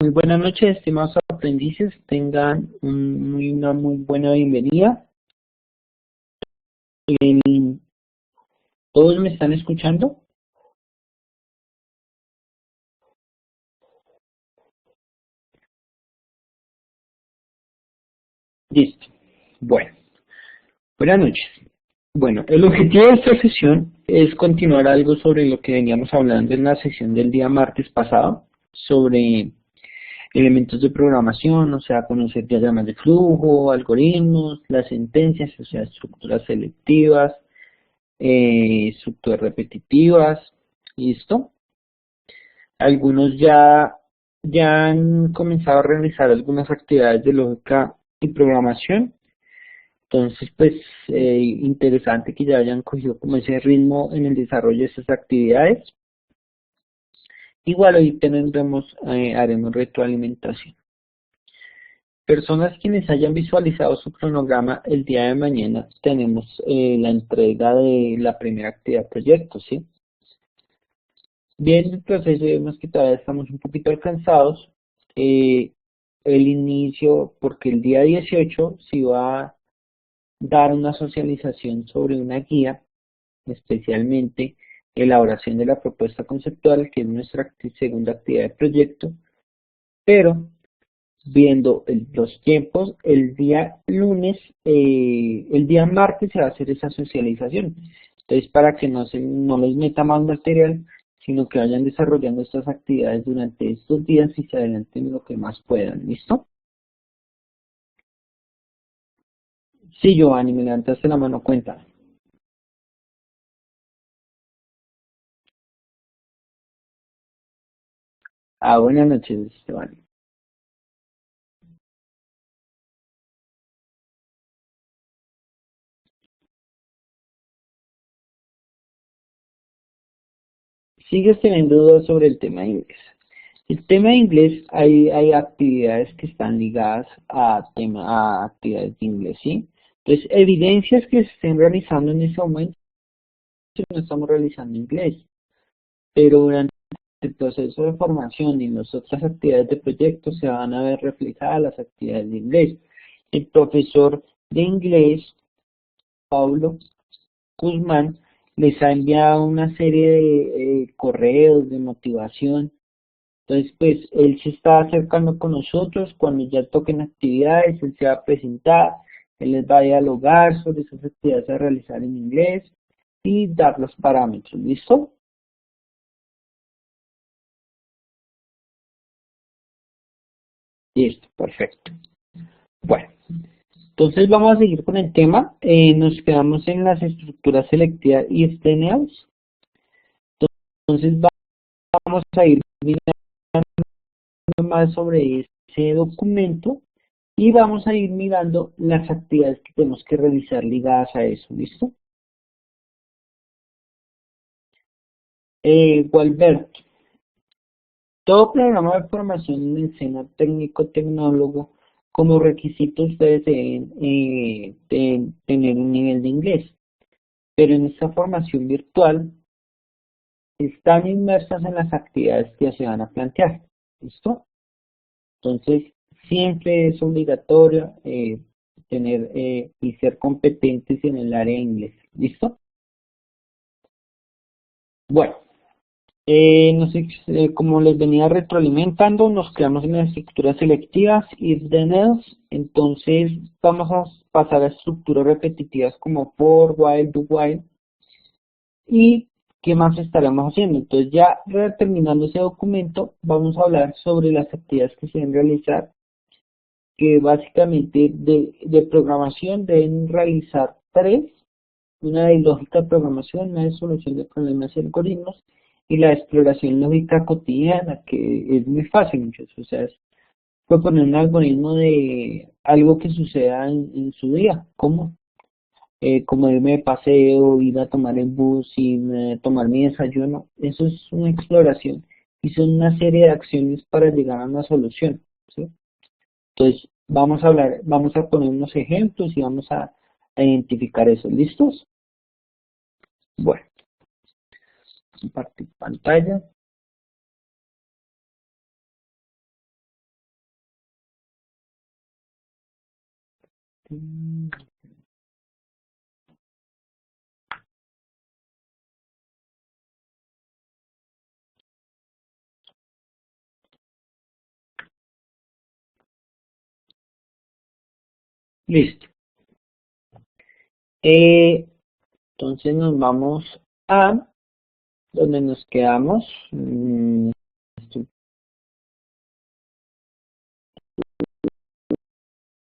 Muy buenas noches, estimados aprendices. Tengan una muy buena bienvenida. ¿Todos me están escuchando? Listo. Bueno, buenas noches. Bueno, el objetivo de esta sesión es continuar algo sobre lo que veníamos hablando en la sesión del día martes pasado, sobre elementos de programación, o sea, conocer diagramas de flujo, algoritmos, las sentencias, o sea, estructuras selectivas, estructuras repetitivas. ¿Listo? Algunos ya han comenzado a realizar algunas actividades de lógica y programación. Entonces, pues, interesante que ya hayan cogido como ese ritmo en el desarrollo de esas actividades. Igual hoy haremos retroalimentación. Personas quienes hayan visualizado su cronograma el día de mañana, tenemos la entrega de la primera actividad proyecto, ¿sí? Bien, el proceso vemos que todavía estamos un poquito alcanzados. Eh, el inicio, porque el día 18 se va a dar una socialización sobre una guía, especialmente elaboración de la propuesta conceptual, que es nuestra segunda actividad de proyecto, pero viendo los tiempos, el día lunes, el día martes se va a hacer esa socialización. Entonces, para que no les meta más material, sino que vayan desarrollando estas actividades durante estos días y se adelanten lo que más puedan. ¿Listo? Sí, Giovanni, me levantaste la mano, cuenta. Buenas noches, Giovanni. ¿Sigues teniendo dudas sobre el tema de inglés? El tema de inglés, hay actividades que están ligadas a actividades de inglés, ¿sí? Entonces, evidencias que se estén realizando en ese momento, no estamos realizando inglés, pero durante el proceso de formación y en las otras actividades de proyecto se van a ver reflejadas las actividades de inglés. El profesor de inglés, Pablo Guzmán, les ha enviado una serie de correos de motivación. Entonces, pues, él se está acercando con nosotros. Cuando ya toquen actividades, él se va a presentar, él les va a dialogar sobre esas actividades a realizar en inglés y dar los parámetros. ¿Listo? Listo, perfecto. Bueno, entonces vamos a seguir con el tema. Nos quedamos en las estructuras selectivas y esteneados. Entonces vamos a ir mirando más sobre ese documento y vamos a ir mirando las actividades que tenemos que realizar ligadas a eso. ¿Listo? Gualberto, todo programa de formación menciona técnico-tecnólogo. Como requisito ustedes deben tener un nivel de inglés, pero en esta formación virtual están inmersas en las actividades que se van a plantear. ¿Listo? Entonces, siempre es obligatorio tener y ser competentes en el área de inglés. ¿Listo? Bueno, no sé, como les venía retroalimentando, nos quedamos en las estructuras selectivas if then else. Entonces, vamos a pasar a estructuras repetitivas como for, while, do, while. ¿Y qué más estaremos haciendo? Entonces, ya terminando ese documento, vamos a hablar sobre las actividades que se deben realizar, que básicamente de programación deben realizar tres: una de lógica de programación, una de solución de problemas y algoritmos, y la exploración lógica cotidiana, que es muy fácil, muchachos. O sea, es proponer un algoritmo de algo que suceda en su día, como irme de paseo, ir a tomar el bus, ir a tomar mi desayuno. Eso es una exploración y son una serie de acciones para llegar a una solución, ¿sí? Entonces, vamos a poner unos ejemplos y vamos a identificar eso. ¿Listos? Bueno, compartir pantalla. Listo. Entonces nos vamos a donde nos quedamos.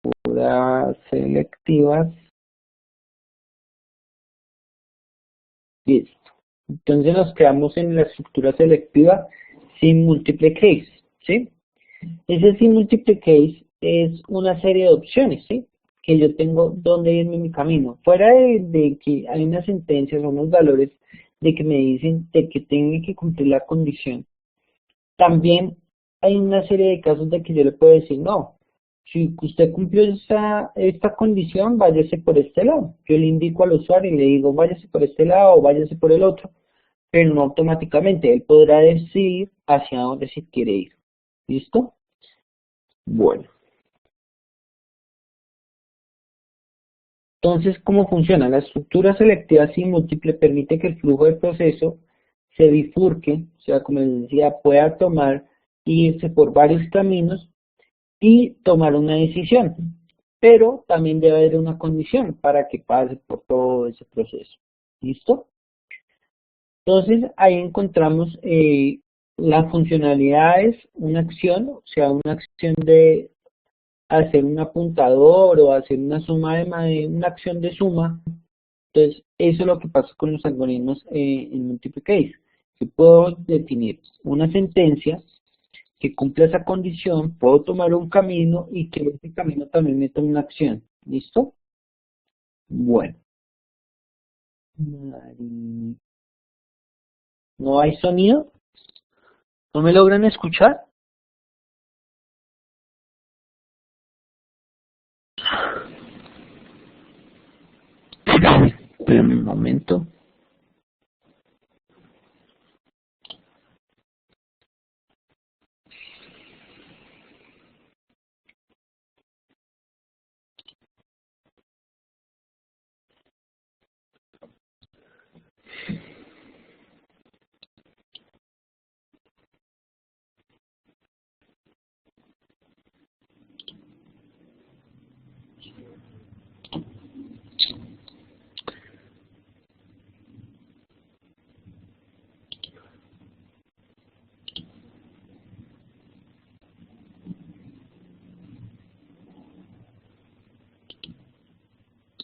Estructuras selectivas. Listo. Entonces nos quedamos en la estructura selectiva sin múltiple case, ¿sí? Ese sin múltiple case es una serie de opciones, ¿sí? Que yo tengo donde irme en mi camino. Fuera de que hay unas sentencias o unos valores de que me dicen de que tengo que cumplir la condición. También hay una serie de casos de que yo le puedo decir, no, si usted cumplió esta condición, váyase por este lado. Yo le indico al usuario y le digo, váyase por este lado o váyase por el otro, pero no automáticamente. Él podrá decidir hacia dónde se quiere ir. ¿Listo? Bueno. Entonces, ¿cómo funciona? La estructura selectiva sin múltiple permite que el flujo del proceso se bifurque, o sea, como les decía, pueda tomar y irse por varios caminos y tomar una decisión. Pero también debe haber una condición para que pase por todo ese proceso. ¿Listo? Entonces, ahí encontramos las funcionalidades, una acción, o sea, una acción de hacer un apuntador o hacer una suma una acción de suma. Entonces, eso es lo que pasa con los algoritmos en multiple case. Yo puedo definir una sentencia que cumpla esa condición, puedo tomar un camino y que ese camino también me tome una acción. ¿Listo? Bueno. ¿No hay sonido? ¿No me logran escuchar? Esperen un momento.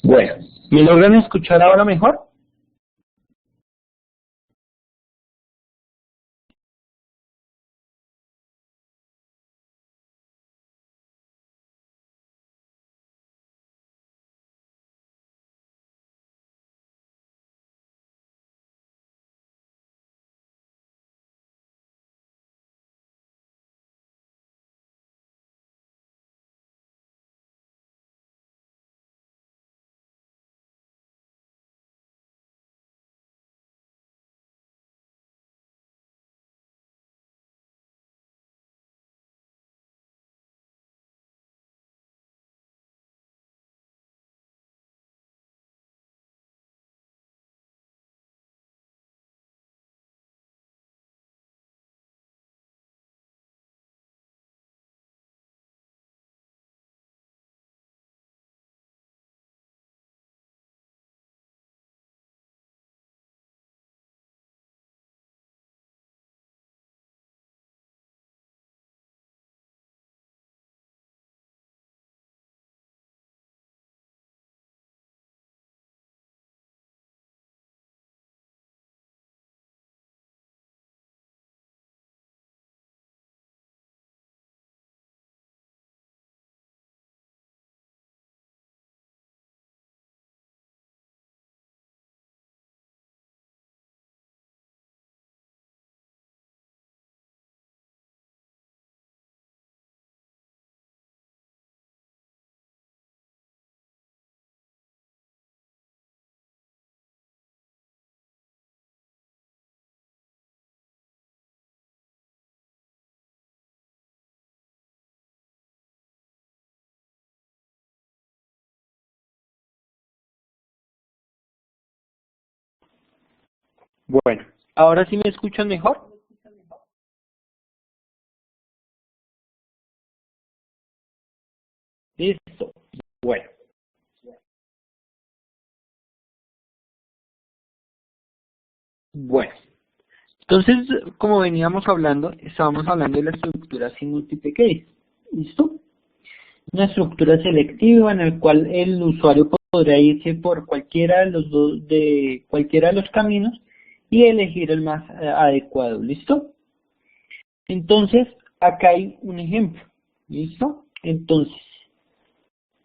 Bueno, ¿me logran escuchar ahora mejor? Bueno, ¿ahora sí me escuchan mejor? Listo. Bueno, bueno. Entonces, como veníamos hablando, estábamos hablando de la estructura sin múltiple case. ¿Listo? Una estructura selectiva en la cual el usuario podrá irse por cualquiera de los dos, de cualquiera de los caminos y elegir el más adecuado. ¿Listo? Entonces, acá hay un ejemplo. ¿Listo? Entonces,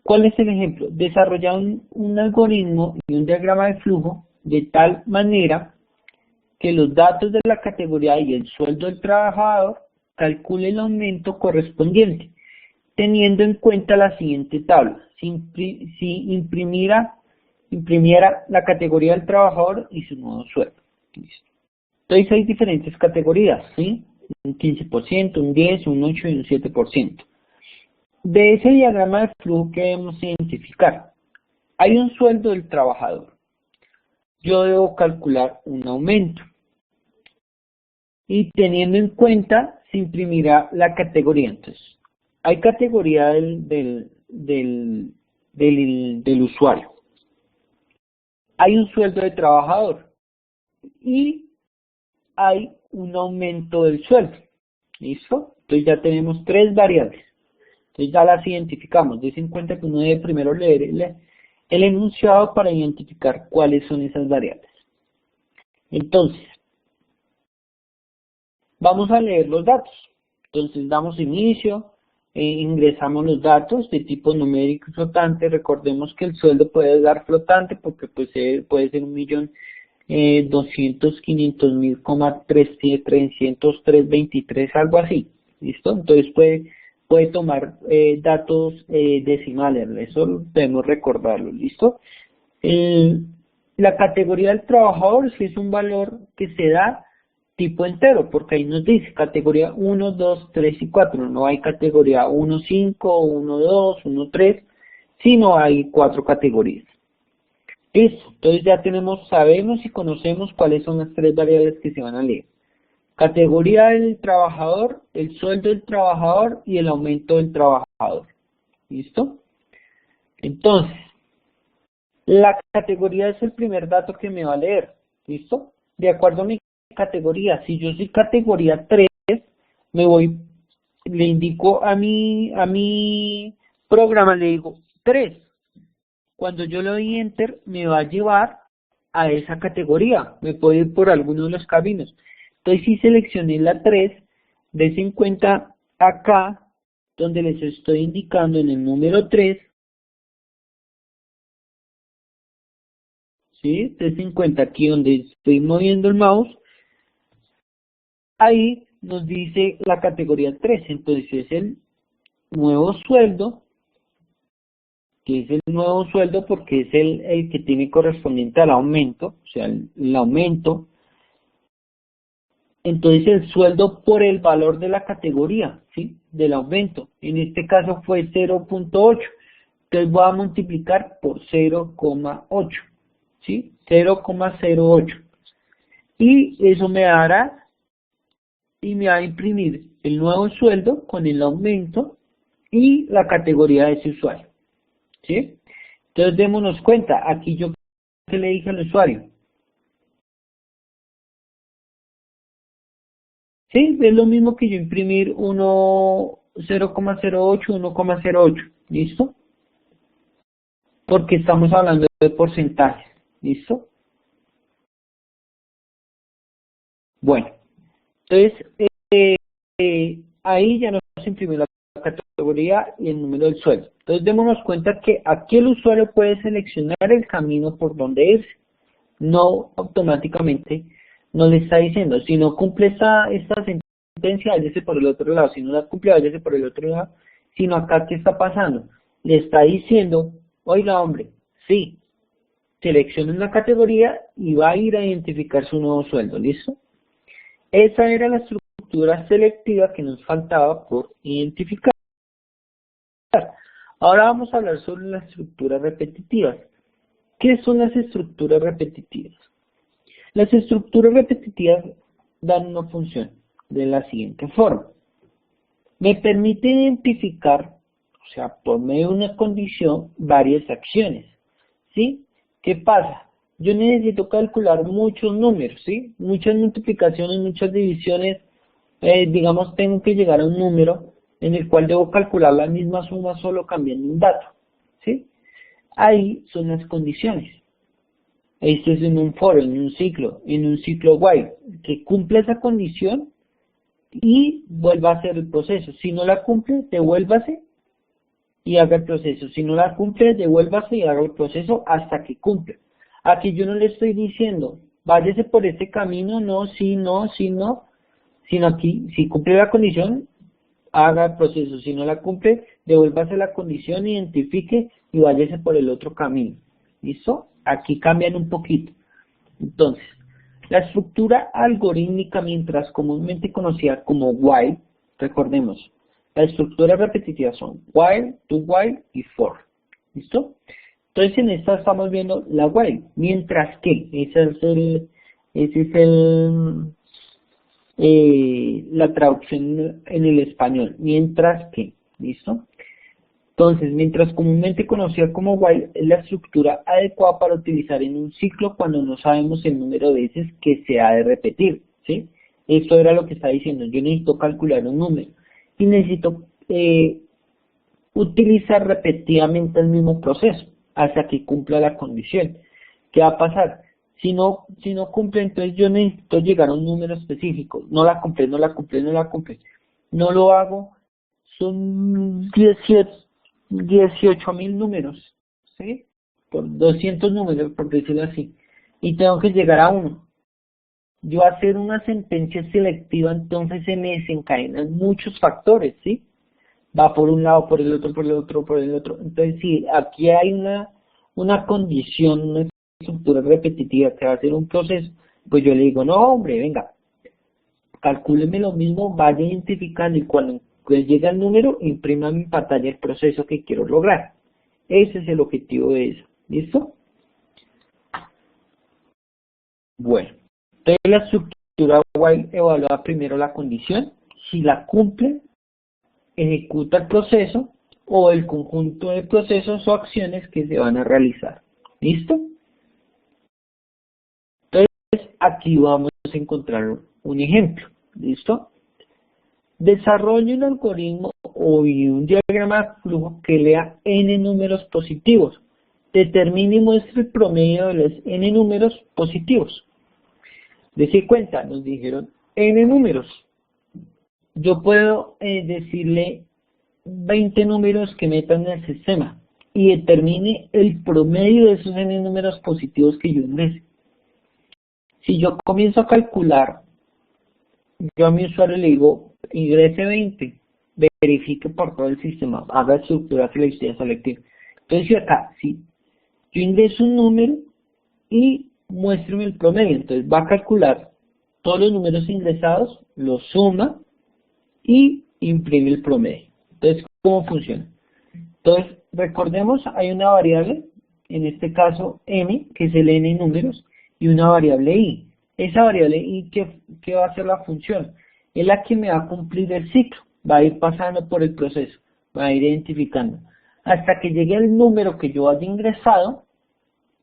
¿cuál es el ejemplo? Desarrollar un algoritmo y un diagrama de flujo de tal manera que los datos de la categoría y el sueldo del trabajador calcule el aumento correspondiente, teniendo en cuenta la siguiente tabla. Si imprimiera la categoría del trabajador y su nuevo sueldo. Listo. Entonces hay diferentes categorías, ¿sí? Un 15%, un 10%, un 8% y un 7%. De ese diagrama de flujo que debemos identificar, hay un sueldo del trabajador. Yo debo calcular un aumento. Y teniendo en cuenta, se imprimirá la categoría. Entonces, hay categoría del usuario. Hay un sueldo de trabajador. Y hay un aumento del sueldo. ¿Listo? Entonces ya tenemos tres variables. Entonces ya las identificamos. Des en cuenta que uno debe primero leer el enunciado para identificar cuáles son esas variables. Entonces, vamos a leer los datos. Entonces damos inicio, ingresamos los datos de tipo numérico y flotante. Recordemos que el sueldo puede dar flotante porque pues, puede ser 1.200.500.000, 303.23, algo así. ¿Listo? Entonces puede tomar datos decimales. Eso debemos recordarlo. ¿Listo? El- la categoría del trabajador sí es un valor que se da tipo entero, porque ahí nos dice categoría 1, 2, 3 y 4. No hay categoría 1, 5, 1, 2, 1, 3, sino hay cuatro categorías. Listo, entonces ya sabemos y conocemos cuáles son las tres variables que se van a leer. Categoría del trabajador, el sueldo del trabajador y el aumento del trabajador. ¿Listo? Entonces, la categoría es el primer dato que me va a leer. ¿Listo? De acuerdo a mi categoría, si yo soy categoría 3, me voy, le indico a mi programa, le digo 3. Cuando yo le doy enter, me va a llevar a esa categoría. Me puedo ir por alguno de los caminos. Entonces, si seleccioné la 3, des en cuenta acá, donde les estoy indicando en el número 3, ¿sí? Des en cuenta aquí donde estoy moviendo el mouse, ahí nos dice la categoría 3. Entonces, es el nuevo sueldo, que es el nuevo sueldo porque es el que tiene correspondiente al aumento, o sea, el aumento. Entonces el sueldo por el valor de la categoría, ¿sí? Del aumento. En este caso fue 0.8. Entonces voy a multiplicar por 0,8, ¿sí? 0,08. Y eso me dará y me va a imprimir el nuevo sueldo con el aumento y la categoría de ese usuario, ¿sí? Entonces démonos cuenta, aquí yo que le dije al usuario, sí, es lo mismo que yo imprimir 0,08, 1,08, ¿listo? Porque estamos hablando de porcentajes, ¿listo? Bueno, entonces ahí ya nos imprimió la categoría y el número del sueldo. Entonces démonos cuenta que aquí el usuario puede seleccionar el camino por donde irse. No automáticamente no le está diciendo, si no cumple esta sentencia, váyase por el otro lado, si no la cumple, váyase por el otro lado, sino acá, ¿qué está pasando? Le está diciendo, oiga hombre, sí, seleccione una categoría y va a ir a identificar su nuevo sueldo, ¿listo? Esa era la estructura selectiva que nos faltaba por identificar. Ahora vamos a hablar sobre las estructuras repetitivas. ¿Qué son las estructuras repetitivas? Las estructuras repetitivas dan una función de la siguiente forma. Me permite identificar, o sea, por medio de una condición, varias acciones, ¿sí? ¿Qué pasa? Yo necesito calcular muchos números, ¿sí? Muchas multiplicaciones, muchas divisiones. Digamos, tengo que llegar a un número en el cual debo calcular la misma suma solo cambiando un dato, ¿sí? Ahí son las condiciones. Esto es en un for, en un ciclo while, que cumple esa condición y vuelva a hacer el proceso. Si no la cumple, devuélvase y haga el proceso. Si no la cumple, devuélvase y haga el proceso hasta que cumple. Aquí yo no le estoy diciendo, váyase por este camino, no, sí, no, sí, no, sino aquí, si cumple la condición, haga el proceso. Si no la cumple, devuélvase la condición, identifique y váyase por el otro camino. ¿Listo? Aquí cambian un poquito. Entonces, la estructura algorítmica, mientras comúnmente conocida como while, recordemos, las estructuras repetitivas son while, do while y for. ¿Listo? Entonces en esta estamos viendo la while, mientras que, ese es la traducción en el español, mientras que, ¿listo? Entonces, mientras comúnmente conocida como while, es la estructura adecuada para utilizar en un ciclo cuando no sabemos el número de veces que se ha de repetir, ¿sí? Esto era lo que está diciendo, yo necesito calcular un número y necesito utilizar repetidamente el mismo proceso hasta que cumpla la condición. ¿Qué va a pasar? Si no cumple, entonces yo necesito llegar a un número específico. No la cumple, no la cumple, no la cumple. No lo hago. Son 18.000 números, ¿sí? Por 200 números, por decirlo así. Y tengo que llegar a uno. Yo hacer una sentencia selectiva, entonces se me desencadenan muchos factores, ¿sí? Va por un lado, por el otro, por el otro, por el otro. Entonces, si aquí hay una condición, una estructura repetitiva que va a ser un proceso, pues yo le digo, no, hombre, venga, calcúleme lo mismo, vaya identificando y cuando llegue al número, imprima en pantalla el proceso que quiero lograr. Ese es el objetivo de eso. ¿Listo? Bueno, entonces la estructura while evalúa primero la condición. Si la cumple, ejecuta el proceso o el conjunto de procesos o acciones que se van a realizar. ¿Listo? Entonces, aquí vamos a encontrar un ejemplo. ¿Listo? Desarrolle un algoritmo o un diagrama de flujo que lea n números positivos. Determine y muestre el promedio de los n números positivos. Dese cuenta, nos dijeron n números. Yo puedo decirle 20 números que metan en el sistema y determine el promedio de esos n números positivos que yo ingrese. Si yo comienzo a calcular, yo a mi usuario le digo, ingrese 20, verifique por todo el sistema, haga estructura selectiva. Entonces acá, sí, yo ingreso un número y muéstrame el promedio. Entonces va a calcular todos los números ingresados, los suma y imprime el promedio. Entonces, ¿cómo funciona? Entonces, recordemos, hay una variable, en este caso m, que es el n números, y una variable i. Esa variable i, ¿qué va a hacer la función? Es la que me va a cumplir el ciclo, va a ir pasando por el proceso, va a ir identificando, hasta que llegue el número que yo haya ingresado,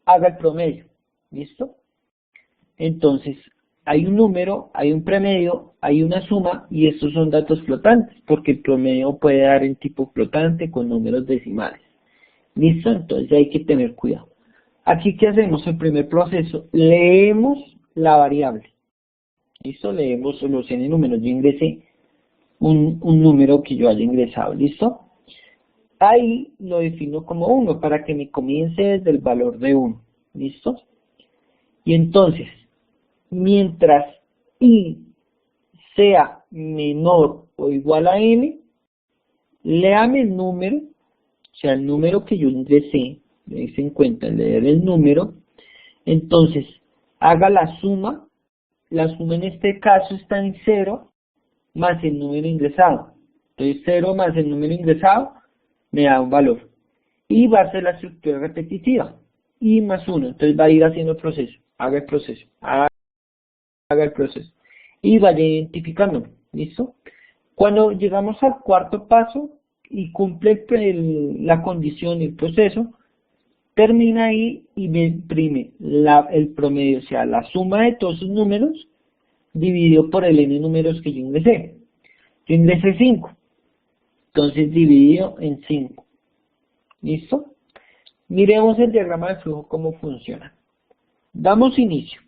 haga el promedio. ¿Listo? Entonces, hay un número, hay un promedio, hay una suma y estos son datos flotantes, porque el promedio puede dar en tipo flotante con números decimales. ¿Listo? Entonces hay que tener cuidado. Aquí, ¿qué hacemos? El primer proceso, leemos la variable. ¿Listo? Leemos los n números. Yo ingresé un número que yo haya ingresado. ¿Listo? Ahí lo defino como 1 para que me comience desde el valor de 1. ¿Listo? Y entonces, mientras i sea menor o igual a n, léame el número, o sea, el número que yo ingresé, dense en cuenta, leer el número, entonces haga la suma en este caso está en 0 más el número ingresado. Entonces 0 más el número ingresado me da un valor. Y va a ser la estructura repetitiva. I más 1, entonces va a ir haciendo el proceso, haga el proceso, haga haga el proceso. Y vaya identificando, ¿listo? Cuando llegamos al cuarto paso y cumple la condición y el proceso, termina ahí y me imprime el promedio, o sea, la suma de todos sus números dividido por el n números que yo ingresé. Yo ingresé 5, entonces dividido en 5. ¿Listo? Miremos el diagrama de flujo cómo funciona. Damos inicio.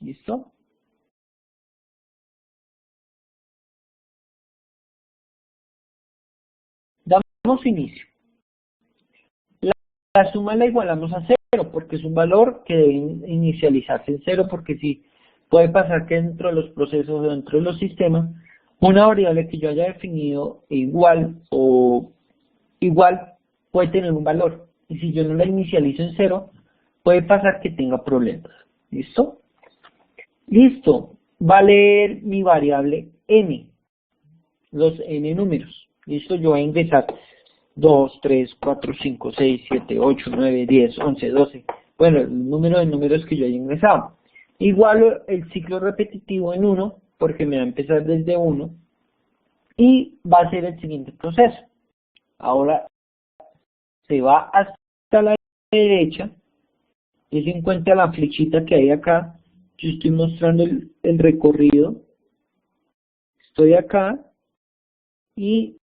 ¿Listo? Damos inicio. La suma la igualamos a 0 porque es un valor que debe inicializarse en 0 porque si puede pasar que dentro de los procesos o dentro de los sistemas una variable que yo haya definido igual o igual puede tener un valor y si yo no la inicializo en 0 puede pasar que tenga problemas. ¿Listo? Listo. Va a leer mi variable n, los n números. ¿Listo? Yo voy a ingresar 2, 3, 4, 5, 6, 7, 8, 9, 10, 11, 12. Bueno, el número de números que yo haya ingresado. Igual el ciclo repetitivo en 1, porque me va a empezar desde 1. Y va a ser el siguiente proceso. Ahora se va hasta la derecha. Y se encuentra la flechita que hay acá. Yo estoy mostrando el recorrido. Estoy acá. Y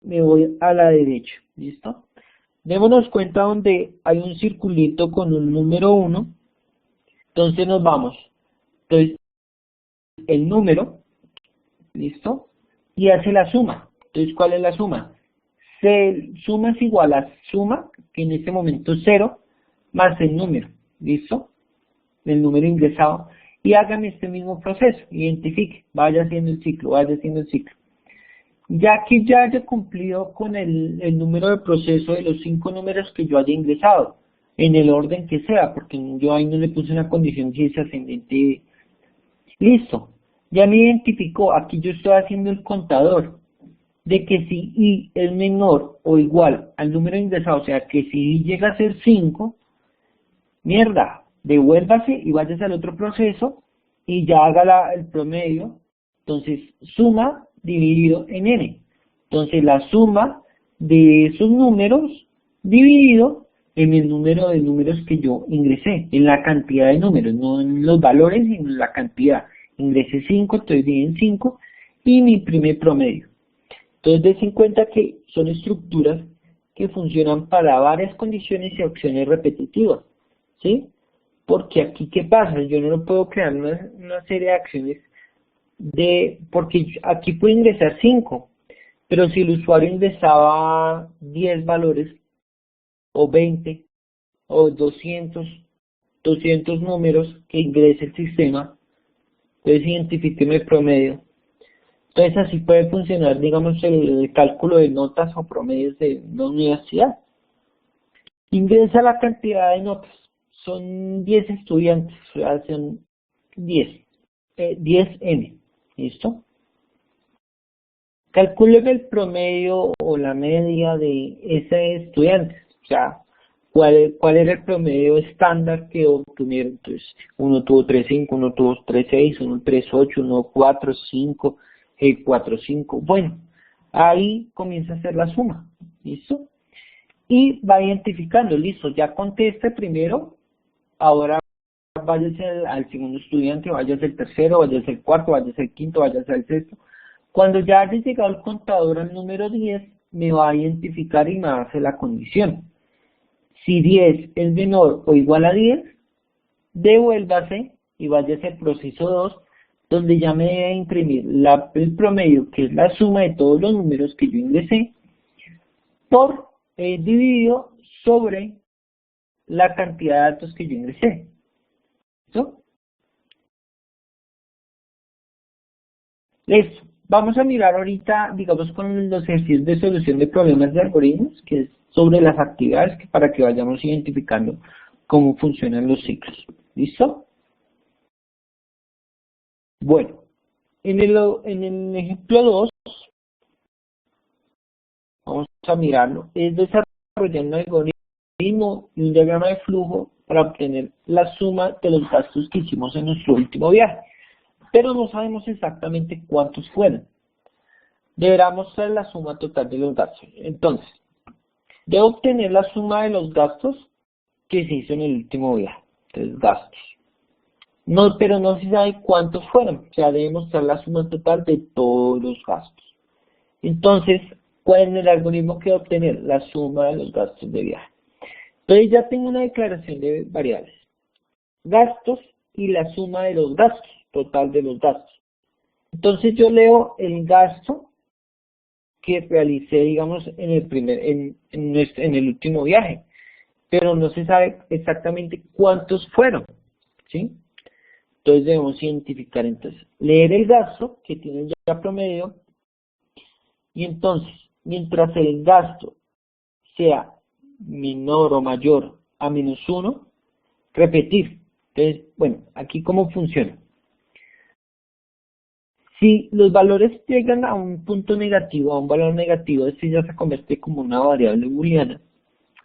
me voy a la derecha. ¿Listo? Démonos cuenta donde hay un circulito con un número 1. Entonces nos vamos. Entonces, el número, ¿listo? Y hace la suma. Entonces, ¿cuál es la suma? Suma es igual a suma, que en este momento es 0, más el número, ¿listo? El número ingresado. Y hagan este mismo proceso. Identifique, vaya haciendo el ciclo, vaya haciendo el ciclo. Ya que ya haya cumplido con el número de proceso de los 5 números que yo haya ingresado, en el orden que sea, porque yo ahí no le puse una condición si es ascendente. Listo, ya me identificó, aquí yo estoy haciendo el contador, de que si i es menor o igual al número ingresado, o sea que si i llega a ser 5, mierda, devuélvase y váyase al otro proceso y ya haga el promedio, entonces suma dividido en n. Entonces la suma de esos números dividido en el número de números que yo ingresé, en la cantidad de números, no en los valores, sino en la cantidad. Ingresé 5, entonces dividido en 5 y mi primer promedio. Entonces des en cuenta que son estructuras que funcionan para varias condiciones y acciones repetitivas, ¿sí? Porque aquí, ¿qué pasa? Yo no puedo crear una serie de acciones porque aquí puedo ingresar 5, pero si el usuario ingresaba 10 valores, o 20, o 200 números que ingrese el sistema, entonces identifíqueme el promedio. Entonces así puede funcionar, digamos, el cálculo de notas o promedios de una universidad. Ingresa la cantidad de notas, son 10 estudiantes, o sea, son 10 n. ¿Listo? Calculen el promedio o la media de ese estudiante. O sea, ¿cuál era el promedio estándar que obtuvieron? Entonces, uno tuvo 3.5, uno tuvo 3.6, uno 3.8, uno 4.5, 4.5. Bueno, ahí comienza a hacer la suma. ¿Listo? Y va identificando, listo, ya conteste primero, ahora váyase al segundo estudiante, váyase al tercero, váyase al cuarto, váyase al quinto, váyase al sexto. Cuando ya haya llegado el contador al número 10, me va a identificar y me va a hacer la condición. Si 10 es menor o igual a 10, devuélvase y váyase al proceso 2, donde ya me debe imprimir el promedio, que es la suma de todos los números que yo ingresé, por dividido sobre la cantidad de datos que yo ingresé. ¿Listo? Listo. Vamos a mirar ahorita, digamos, con los ejercicios de solución de problemas de algoritmos, que es sobre las actividades, para que vayamos identificando cómo funcionan los ciclos. ¿Listo? Bueno, en el ejemplo 2, vamos a mirarlo, es desarrollar un algoritmo y un diagrama de flujo para obtener la suma de los gastos que hicimos en nuestro último viaje. pero no sabemos exactamente cuántos fueron. Deberá mostrar la suma total de los gastos. Entonces, debo obtener la suma de los gastos que se hizo en el último viaje. Entonces, gastos. No, pero no se sabe cuántos fueron. O sea, debe mostrar la suma total de todos los gastos. Entonces, ¿cuál es el algoritmo que debo obtener? La suma de los gastos de viaje. Entonces ya tengo una declaración de variables. Gastos y la suma de los gastos, total de los gastos. Entonces yo leo el gasto que realicé, digamos, en el último viaje, pero no se sabe exactamente cuántos fueron, ¿sí? Entonces debemos identificar, entonces, leer el gasto que tienen ya promedio, y entonces, mientras el gasto sea menor o mayor a -1, repetir. Entonces, bueno, aquí cómo funciona. Si los valores llegan a un punto negativo, a un valor negativo, esto ya se convierte como una variable booleana.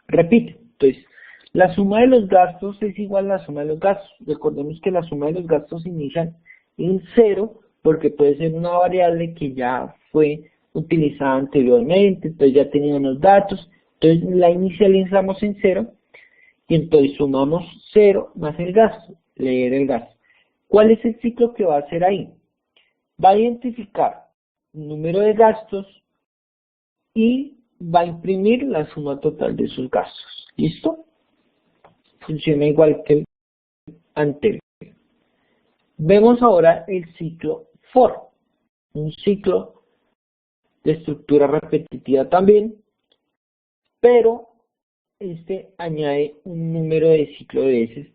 Repite. Entonces, la suma de los gastos es igual a la suma de los gastos. Recordemos que la suma de los gastos inicia en 0 porque puede ser una variable que ya fue utilizada anteriormente, entonces ya tenía unos datos, entonces la inicializamos en 0 y entonces sumamos 0 más el gasto, leer el gasto. ¿Cuál es el ciclo que va a hacer ahí? Va a identificar el número de gastos y va a imprimir la suma total de sus gastos. ¿Listo? Funciona igual que el anterior. Vemos ahora el ciclo for, un ciclo de estructura repetitiva también, pero este añade un número de ciclo de veces.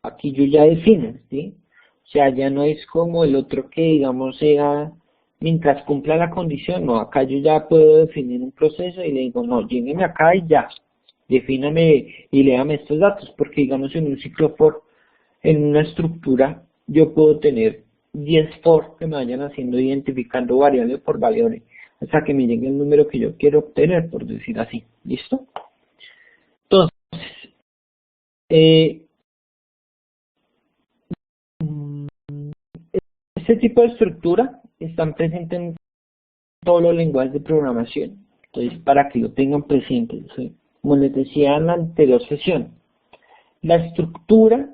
Aquí yo ya defino, ¿sí? O sea, ya no es como el otro que, digamos, sea mientras cumpla la condición. No, acá yo ya puedo definir un proceso y le digo, no, llégueme acá y ya. Defíname y léame estos datos, porque, digamos, en un ciclo for, en una estructura, yo puedo tener 10 for que me vayan haciendo identificando variable por variable, hasta que me llegue el número que yo quiero obtener, por decir así. ¿Listo? Entonces, este tipo de estructura están presentes en todos los lenguajes de programación. Entonces, para que lo tengan presente, ¿sí? Como les decía en la anterior sesión, la estructura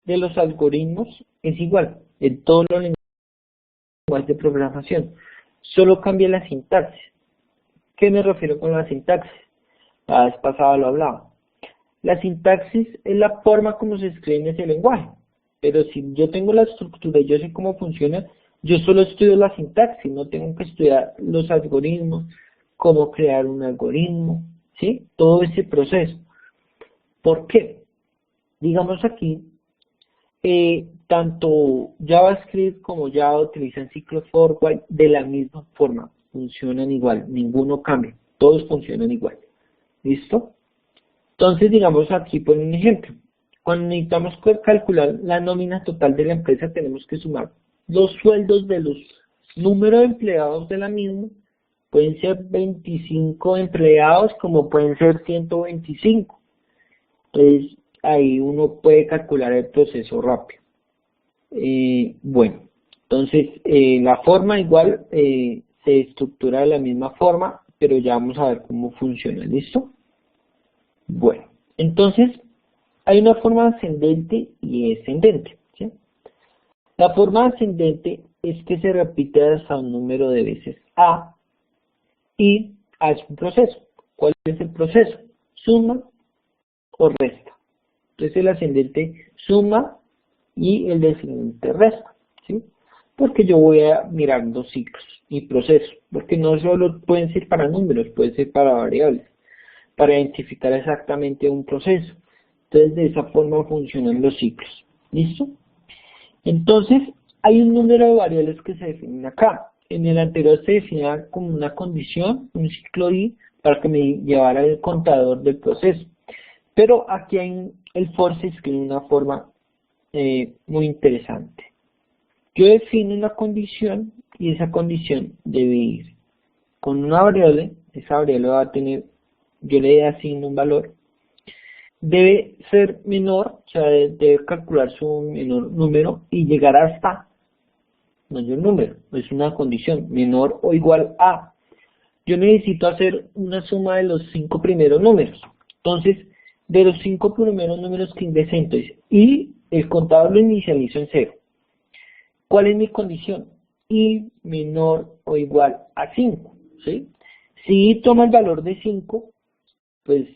de los algoritmos es igual en todos los lenguajes de programación. Solo cambia la sintaxis. ¿Qué me refiero con la sintaxis? La vez pasada lo hablaba. La sintaxis es la forma como se escribe en ese lenguaje. Pero si yo tengo la estructura y yo sé cómo funciona, yo solo estudio la sintaxis, no tengo que estudiar los algoritmos, cómo crear un algoritmo, ¿sí? Todo ese proceso. ¿Por qué? Digamos aquí, tanto JavaScript como Java utilizan ciclos for while de la misma forma, funcionan igual, ninguno cambia, todos funcionan igual. ¿Listo? Entonces, digamos aquí por un ejemplo, cuando necesitamos calcular la nómina total de la empresa, tenemos que sumar los sueldos de los números de empleados de la misma. Pueden ser 25 empleados como pueden ser 125. Entonces, ahí uno puede calcular el proceso rápido. Bueno, entonces la forma igual se estructura de la misma forma, pero ya vamos a ver cómo funciona. ¿Listo? Bueno, entonces hay una forma ascendente y descendente, ¿sí? La forma ascendente es que se repite hasta un número de veces A y A es un proceso. ¿Cuál es el proceso? Suma o resta. Entonces el ascendente suma y el descendente resta, ¿sí? Porque yo voy a mirar dos ciclos y procesos, porque no solo pueden ser para números, puede ser para variables, para identificar exactamente un proceso. Entonces de esa forma funcionan los ciclos. ¿Listo? Entonces hay un número de variables que se definen acá. En el anterior se definía como una condición, un ciclo i, para que me llevara el contador del proceso. Pero aquí hay el for se escribe de una forma muy interesante. Yo defino una condición y esa condición debe ir con una variable. Esa variable va a tener, yo le asigno un valor. Debe ser menor, o sea, debe calcular su menor número y llegar hasta mayor número, es una condición, menor o igual a. Yo necesito hacer una suma de los 5 primeros números. Entonces, de los 5 primeros números que ingresé, entonces, y el contador lo inicializo en 0. ¿Cuál es mi condición? Y menor o igual a 5, ¿sí? Si toma el valor de 5, pues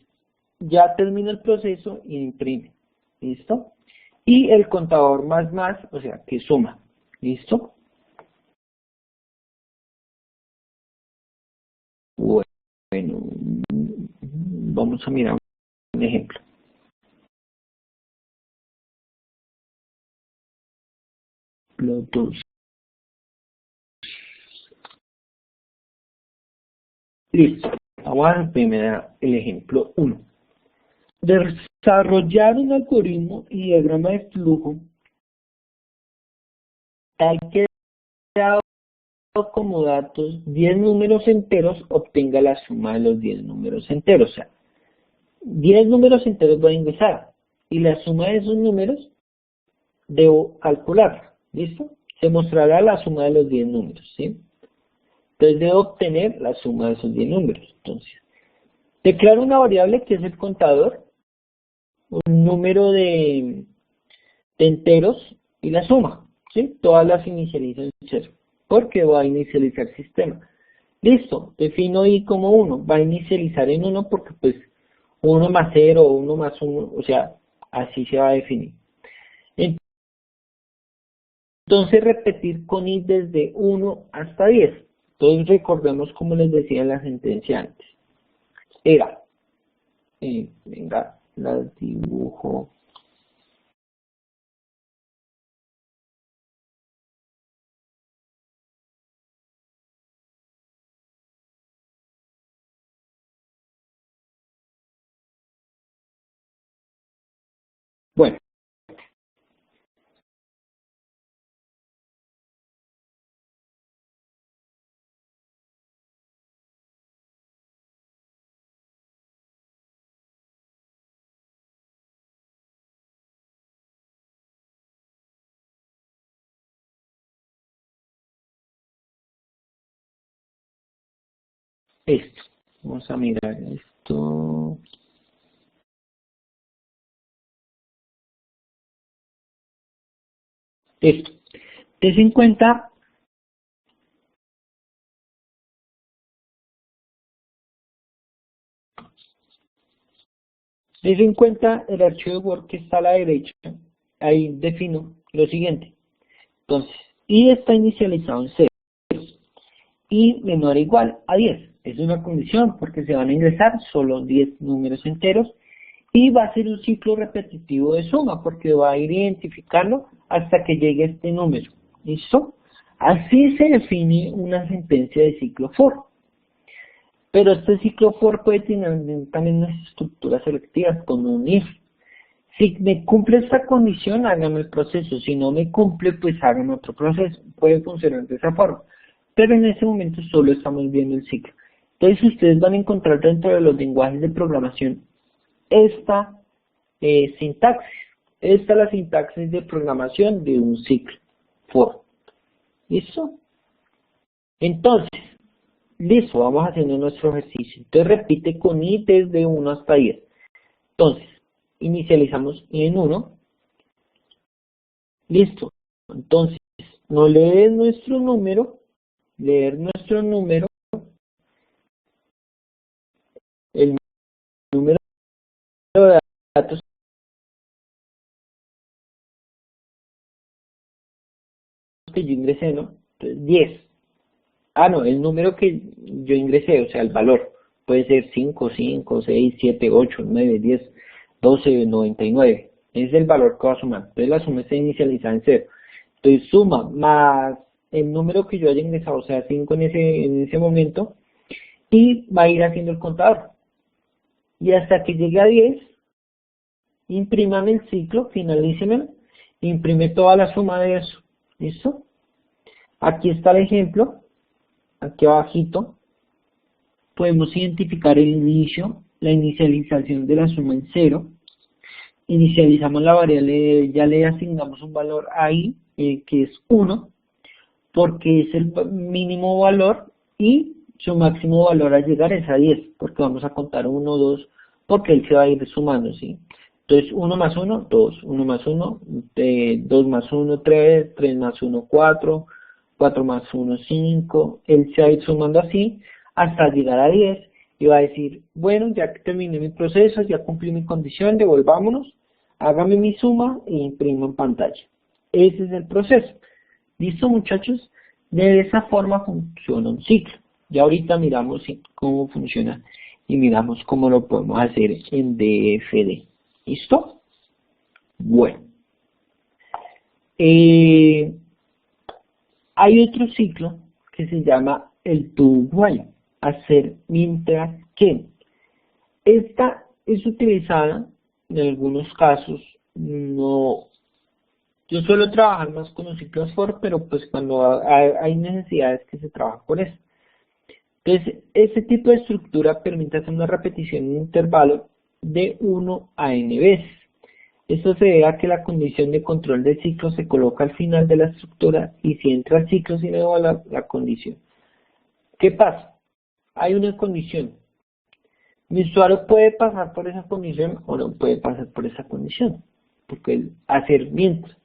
ya termina el proceso y imprime. ¿Listo? Y el contador más, o sea, que suma. ¿Listo? Bueno, vamos a mirar un ejemplo. Los dos. Listo. Vamos a ver el ejemplo 1. Desarrollar un algoritmo y diagrama de flujo tal que dado como datos 10 números enteros obtenga la suma de los 10 números enteros. O sea, 10 números enteros voy a ingresar y la suma de esos números debo calcular. ¿Listo? Se mostrará la suma de los 10 números, ¿sí? Entonces debo obtener la suma de esos 10 números. Entonces, declaro una variable que es el contador, un número de enteros y la suma, ¿sí? Todas las inicializo en 0, porque va a inicializar el sistema. Listo, defino i como 1, va a inicializar en 1 porque pues 1 más 0, 1 más 1, o sea, así se va a definir. Entonces repetir con i desde 1 hasta 10. Entonces recordemos como les decía en la sentencia antes. Era, venga, las dibujo. Bueno, esto. Vamos a mirar esto. Esto. Ten en cuenta, el archivo de Word que está a la derecha. Ahí defino lo siguiente. Entonces, i está inicializado en 0 y menor o igual a 10. Es una condición porque se van a ingresar solo 10 números enteros y va a ser un ciclo repetitivo de suma porque va a ir identificando hasta que llegue a este número. ¿Listo? Así se define una sentencia de ciclo for. Pero este ciclo for puede tener también unas estructuras selectivas como un if. Si me cumple esta condición, hágame el proceso. Si no me cumple, pues hágame otro proceso. Puede funcionar de esa forma. Pero en ese momento solo estamos viendo el ciclo. Entonces ustedes van a encontrar dentro de los lenguajes de programación esta sintaxis. Esta es la sintaxis de programación de un ciclo for. ¿Listo? Entonces, listo, vamos haciendo nuestro ejercicio. Entonces repite con i desde 1 hasta 10. Entonces, inicializamos en 1. Listo. Entonces, no leer nuestro número, el número de datos que yo ingresé, ¿no? Entonces, 10. Ah, no, el número que yo ingresé, o sea, el valor. Puede ser 5, 5, 6, 7, 8, 9, 10, 12, 99. Ese es el valor que va a sumar. Entonces la suma está inicializada en 0. Entonces suma más el número que yo haya ingresado, o sea, 5 en ese momento, y va a ir haciendo el contador. Y hasta que llegue a 10, imprímame el ciclo, finalícemelo, imprime toda la suma de eso. ¿Listo? Aquí está el ejemplo, aquí abajito. Podemos identificar el inicio, la inicialización de la suma en 0. Inicializamos la variable, ya le asignamos un valor ahí, que es 1. porque es el mínimo valor y su máximo valor al llegar es a 10, porque vamos a contar 1, 2, porque él se va a ir sumando, ¿sí? Entonces 1 más 1, 2, 1 más 1, 2 más 1, 3, 3 más 1, 4, 4 más 1, 5, él se va a ir sumando así hasta llegar a 10 y va a decir, bueno, ya que terminé mi proceso, ya cumplí mi condición, devolvámonos, hágame mi suma e imprimo en pantalla. Ese es el proceso. ¿Listo, muchachos? De esa forma funciona un ciclo. Ya ahorita miramos cómo funciona y miramos cómo lo podemos hacer en DFD. ¿Listo? Bueno. Hay otro ciclo que se llama el do while, hacer mientras que. Esta es utilizada en algunos casos, no. Yo suelo trabajar más con los ciclos for, pero pues cuando hay necesidades que se trabajan con eso. Entonces, este tipo de estructura permite hacer una repetición en un intervalo de 1 a n veces. Esto se debe a que la condición de control del ciclo se coloca al final de la estructura y si entra el ciclo sin evaluar la condición. ¿Qué pasa? Hay una condición. Mi usuario puede pasar por esa condición o no puede pasar por esa condición. Porque hacer mientras.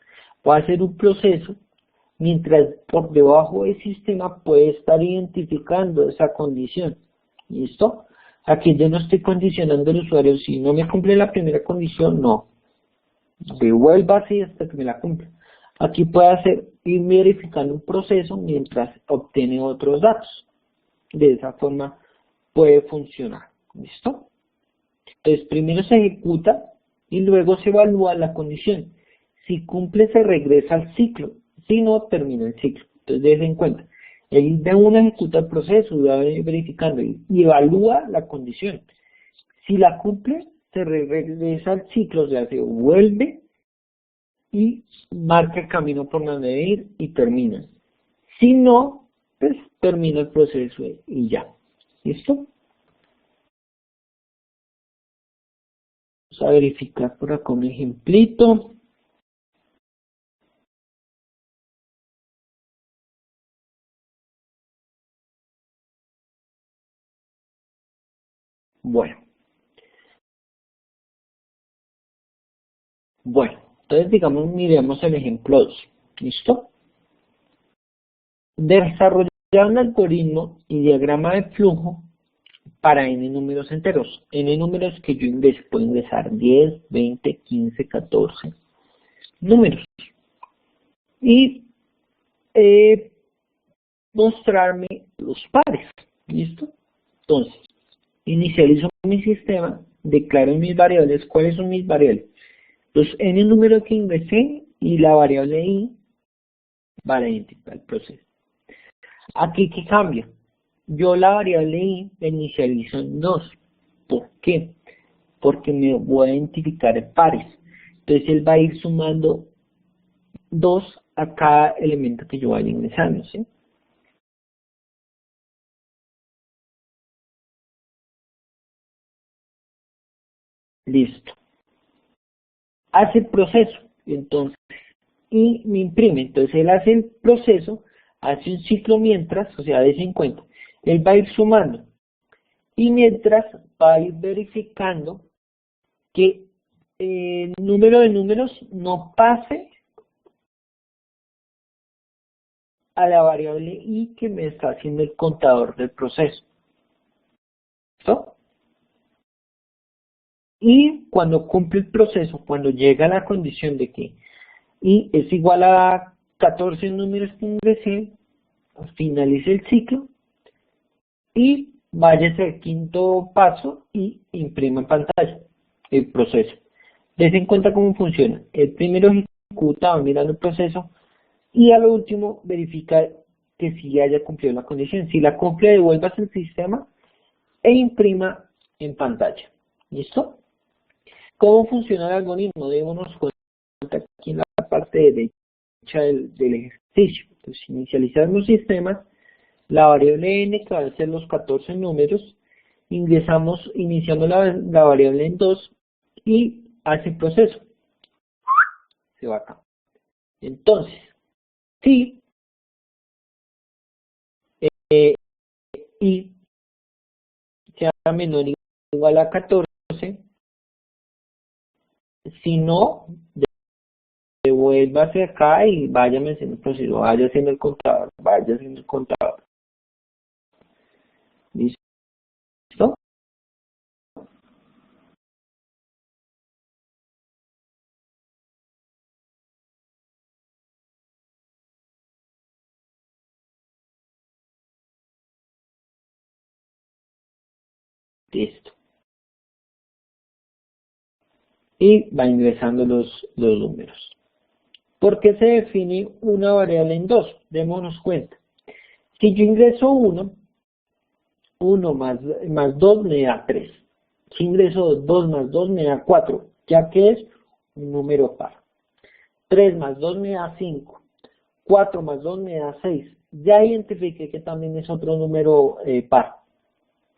Puede hacer un proceso mientras por debajo del sistema puede estar identificando esa condición. ¿Listo? Aquí yo no estoy condicionando al usuario. Si no me cumple la primera condición, no. Devuelva así hasta que me la cumpla. Aquí puede ir verificando un proceso mientras obtiene otros datos. De esa forma puede funcionar. ¿Listo? Entonces primero se ejecuta y luego se evalúa la condición. Si cumple se regresa al ciclo, si no termina el ciclo. Entonces déjense en cuenta. Él de una ejecuta el proceso, va verificando y evalúa la condición. Si la cumple, se regresa al ciclo, o sea, se vuelve y marca el camino por donde ir y termina. Si no, pues termina el proceso y ya. ¿Listo? Vamos a verificar por acá un ejemplito. Bueno, entonces digamos, miremos el ejemplo 2. ¿Listo? Desarrollar un algoritmo y diagrama de flujo para n números enteros. N números que yo ingreso, puedo ingresar 10, 20, 15, 14 números. Y mostrarme los pares. ¿Listo? Entonces, inicializo mi sistema, declaro mis variables. ¿Cuáles son mis variables? Los n números que ingresé y la variable i para identificar el proceso. Aquí, ¿qué cambia? Yo la variable i la inicializo en 2. ¿Por qué? Porque me voy a identificar pares. Entonces él va a ir sumando 2 a cada elemento que yo vaya ingresando, ¿sí? Listo. Hace el proceso, entonces, y me imprime. Entonces él hace el proceso, hace un ciclo mientras, o sea, de 50. Él va a ir sumando. Y mientras va a ir verificando que el número de números no pase a la variable i que me está haciendo el contador del proceso. ¿Listo? Y cuando cumple el proceso, cuando llega a la condición de que i es igual a 14 números que ingresé, finalice el ciclo y váyase al quinto paso y imprima en pantalla el proceso. Des en cuenta cómo funciona. El primero ejecuta, va mirando el proceso y a lo último verifica que sí haya cumplido la condición. Si la cumple, devuelvas al sistema e imprima en pantalla. ¿Listo? ¿Cómo funciona el algoritmo? Démonos cuenta aquí en la parte derecha del ejercicio. Entonces, inicializamos sistemas, la variable n, que van a ser los 14 números, iniciamos la variable en 2 y hace el proceso. Se va acá. Entonces, si y sea menor o igual a 14, si no, devuélvase acá y váyame haciendo el proceso, vaya haciendo el contador, vaya haciendo el contador. ¿Listo? Listo. Y va ingresando los números. ¿Por qué se define una variable en 2? Démonos cuenta. Si yo ingreso 1, 1 más 2 me da 3. Si ingreso 2 más 2 me da 4, ya que es un número par. 3 más 2 me da 5. 4 más 2 me da 6. Ya identifiqué que también es otro número par.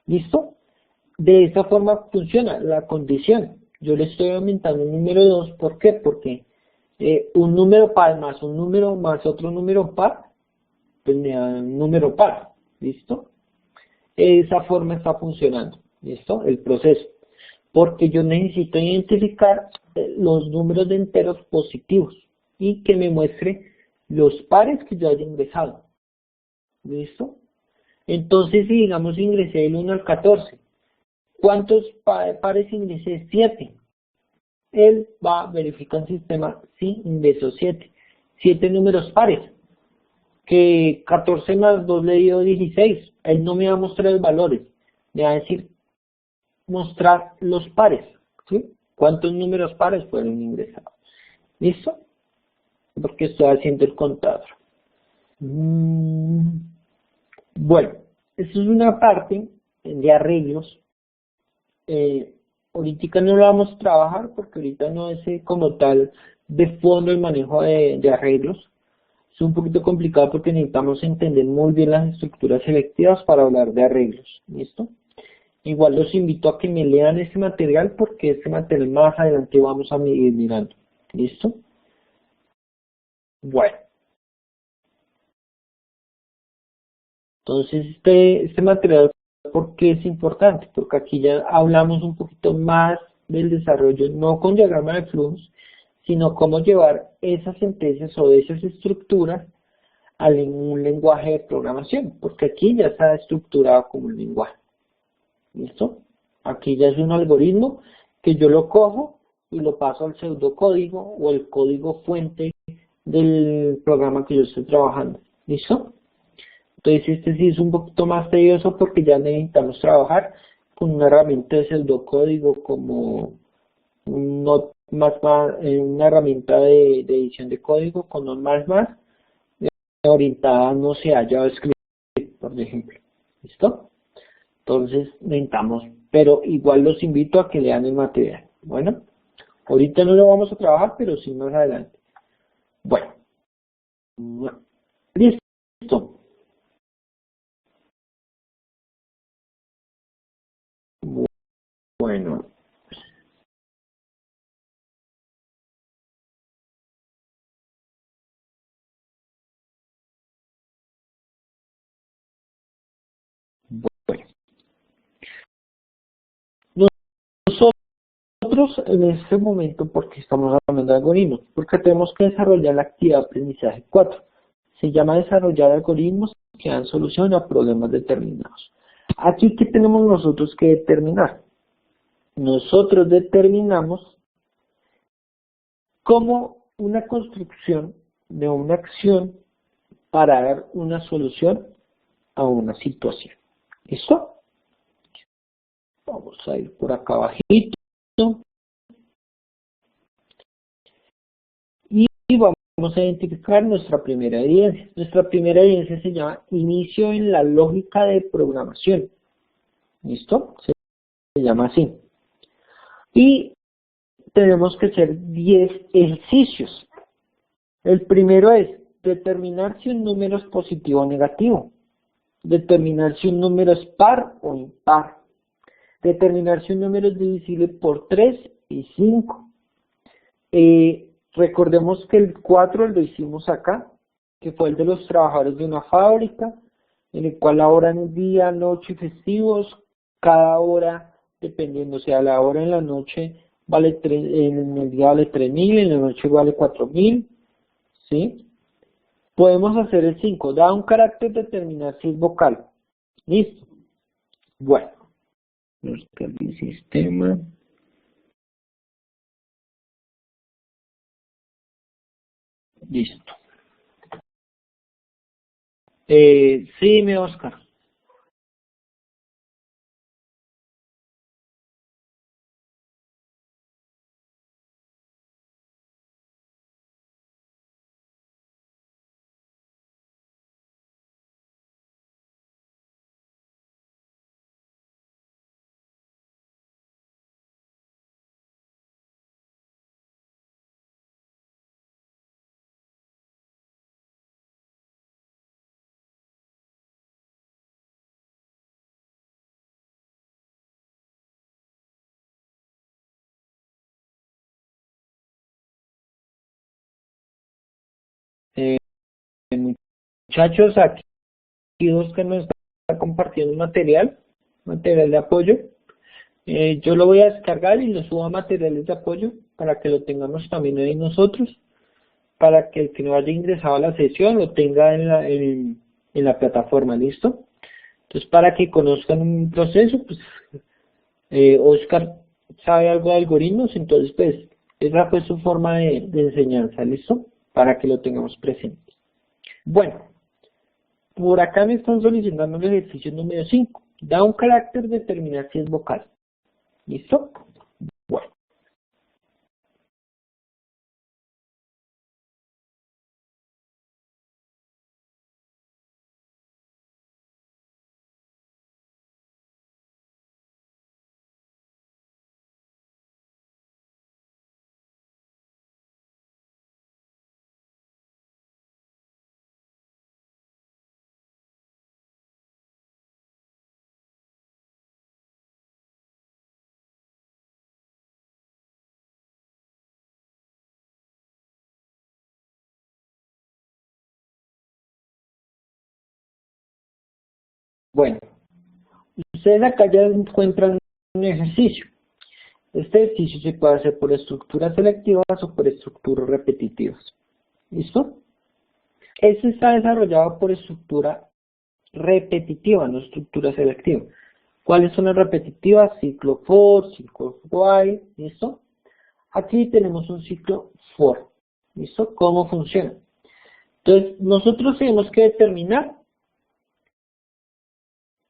¿Listo? De esta forma funciona la condición. Yo le estoy aumentando un número 2. ¿Por qué? Porque un número par más un número más otro número par, pues me da un número par. ¿Listo? De esa forma está funcionando. ¿Listo? El proceso. Porque yo necesito identificar los números de enteros positivos y que me muestre los pares que yo haya ingresado. ¿Listo? Entonces, si digamos ingresé del 1 al 14, ¿cuántos pares ingresé? 7. Él va a verificar el sistema si ingresó 7. 7 números pares. Que 14 más 2 le dio 16. Él no me va a mostrar los valores. Me va a decir mostrar los pares. ¿Sí? ¿Cuántos números pares fueron ingresados? ¿Listo? Porque estoy haciendo el contador. Bueno, eso es una parte de arreglos. Ahorita no lo vamos a trabajar porque ahorita no es como tal de fondo el manejo de arreglos. Es un poquito complicado porque necesitamos entender muy bien las estructuras selectivas para hablar de arreglos. ¿Listo? Igual los invito a que me lean este material porque este material más adelante vamos a ir mirando. ¿Listo? Bueno. Entonces este material, ¿por qué es importante? Porque aquí ya hablamos un poquito más del desarrollo, no con diagrama de flujos, sino cómo llevar esas sentencias o esas estructuras a un lenguaje de programación, porque aquí ya está estructurado como un lenguaje. ¿Listo? Aquí ya es un algoritmo que yo lo cojo y lo paso al pseudocódigo o el código fuente del programa que yo estoy trabajando. ¿Listo? Entonces este sí es un poquito más tedioso porque ya necesitamos trabajar con una herramienta de pseudocódigo como una herramienta de edición de código con un más orientada, no sé, a JavaScript, por ejemplo. ¿Listo? Entonces necesitamos, pero igual los invito a que lean el material. Bueno, ahorita no lo vamos a trabajar, pero sí más adelante. Bueno, listo. Bueno, bueno. Nosotros en este momento, porque estamos hablando de algoritmos, porque tenemos que desarrollar la actividad de aprendizaje 4. Se llama desarrollar algoritmos que dan solución a problemas determinados. Aquí, ¿qué tenemos nosotros que determinar? Nosotros determinamos cómo una construcción de una acción para dar una solución a una situación. ¿Listo? Vamos a ir por acá abajito. Y vamos a identificar nuestra primera evidencia. Nuestra primera evidencia se llama inicio en la lógica de programación. ¿Listo? Se llama así. Y tenemos que hacer 10 ejercicios. El primero es determinar si un número es positivo o negativo. Determinar si un número es par o impar. Determinar si un número es divisible por 3 y 5. Recordemos que el 4 lo hicimos acá, que fue el de los trabajadores de una fábrica. en el cual la hora en el día, noche y festivos, cada hora, dependiendo, o sea, la hora en la noche vale en el día vale 3.000, en la noche vale 4.000, ¿sí? Podemos hacer el 5, da un carácter determinar si es vocal. ¿Listo? Bueno, buscar el sistema. Listo. Sí, dime, Oscar. Eh, Muchachos, aquí Oscar nos está compartiendo un material de apoyo. Yo lo voy a descargar y lo subo a materiales de apoyo para que lo tengamos también ahí nosotros, para que el que no haya ingresado a la sesión lo tenga en la plataforma, ¿listo? Entonces, para que conozcan un proceso, pues Oscar sabe algo de algoritmos, entonces pues esa fue su forma de enseñanza, ¿listo? Para que lo tengamos presente. Bueno, por acá me están solicitando el ejercicio número 5. Da un carácter determinar si es vocal. ¿Listo? Bueno. Bueno, ustedes acá ya encuentran un ejercicio. Este ejercicio se puede hacer por estructuras selectivas o por estructuras repetitivas. ¿Listo? Este está desarrollado por estructura repetitiva, no estructura selectiva. ¿Cuáles son las repetitivas? Ciclo for, ciclo while, ¿listo? Aquí tenemos un ciclo for, ¿listo? ¿Cómo funciona? Entonces, nosotros tenemos que determinar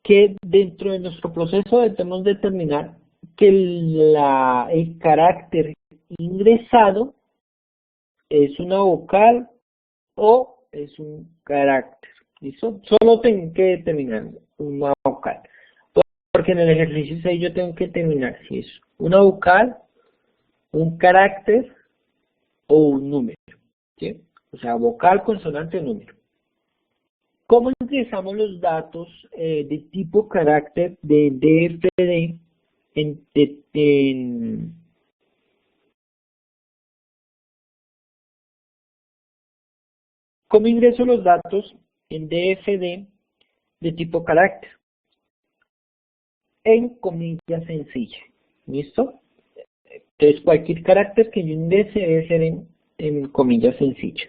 que dentro de nuestro proceso debemos determinar que el carácter ingresado es una vocal o es un carácter. ¿Listo? Solo tengo que determinar una vocal. Porque en el ejercicio 6 yo tengo que determinar si es una vocal, un carácter o un número. ¿Sí? O sea, vocal, consonante o número. ¿Cómo ingresamos los datos de tipo carácter de DFD en cómo ingreso los datos en DFD de tipo carácter? En comilla sencilla. ¿Listo? Entonces cualquier carácter que yo ingrese debe ser en comilla sencilla.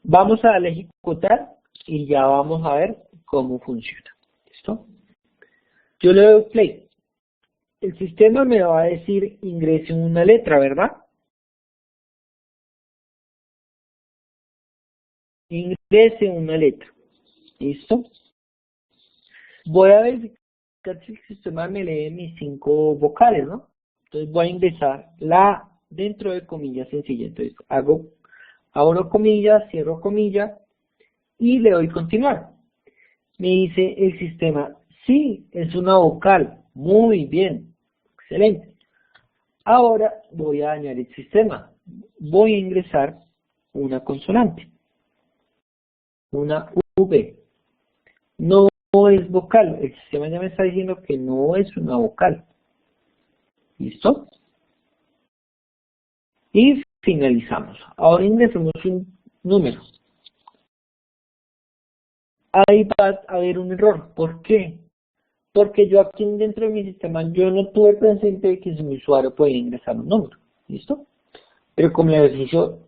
Vamos a darle a ejecutar y ya vamos a ver cómo funciona. ¿Listo? Yo le doy play. El sistema me va a decir ingrese una letra, ¿verdad? Ingrese una letra. ¿Listo? Voy a verificar si el sistema me lee mis 5 vocales, ¿no? Entonces voy a ingresar la dentro de comillas sencillas. Entonces abro comillas, cierro comillas y le doy continuar. Me dice el sistema, sí, es una vocal. Muy bien, excelente. Ahora voy a dañar el sistema. Voy a ingresar una consonante, una V. No es vocal. El sistema ya me está diciendo que no es una vocal. ¿Listo? Y finalizamos. Ahora ingresamos un número. ahí va a haber un error. ¿Por qué? Porque yo aquí dentro de mi sistema, yo no tuve presente que mi usuario podía ingresar un número. ¿Listo? Pero como el ejercicio,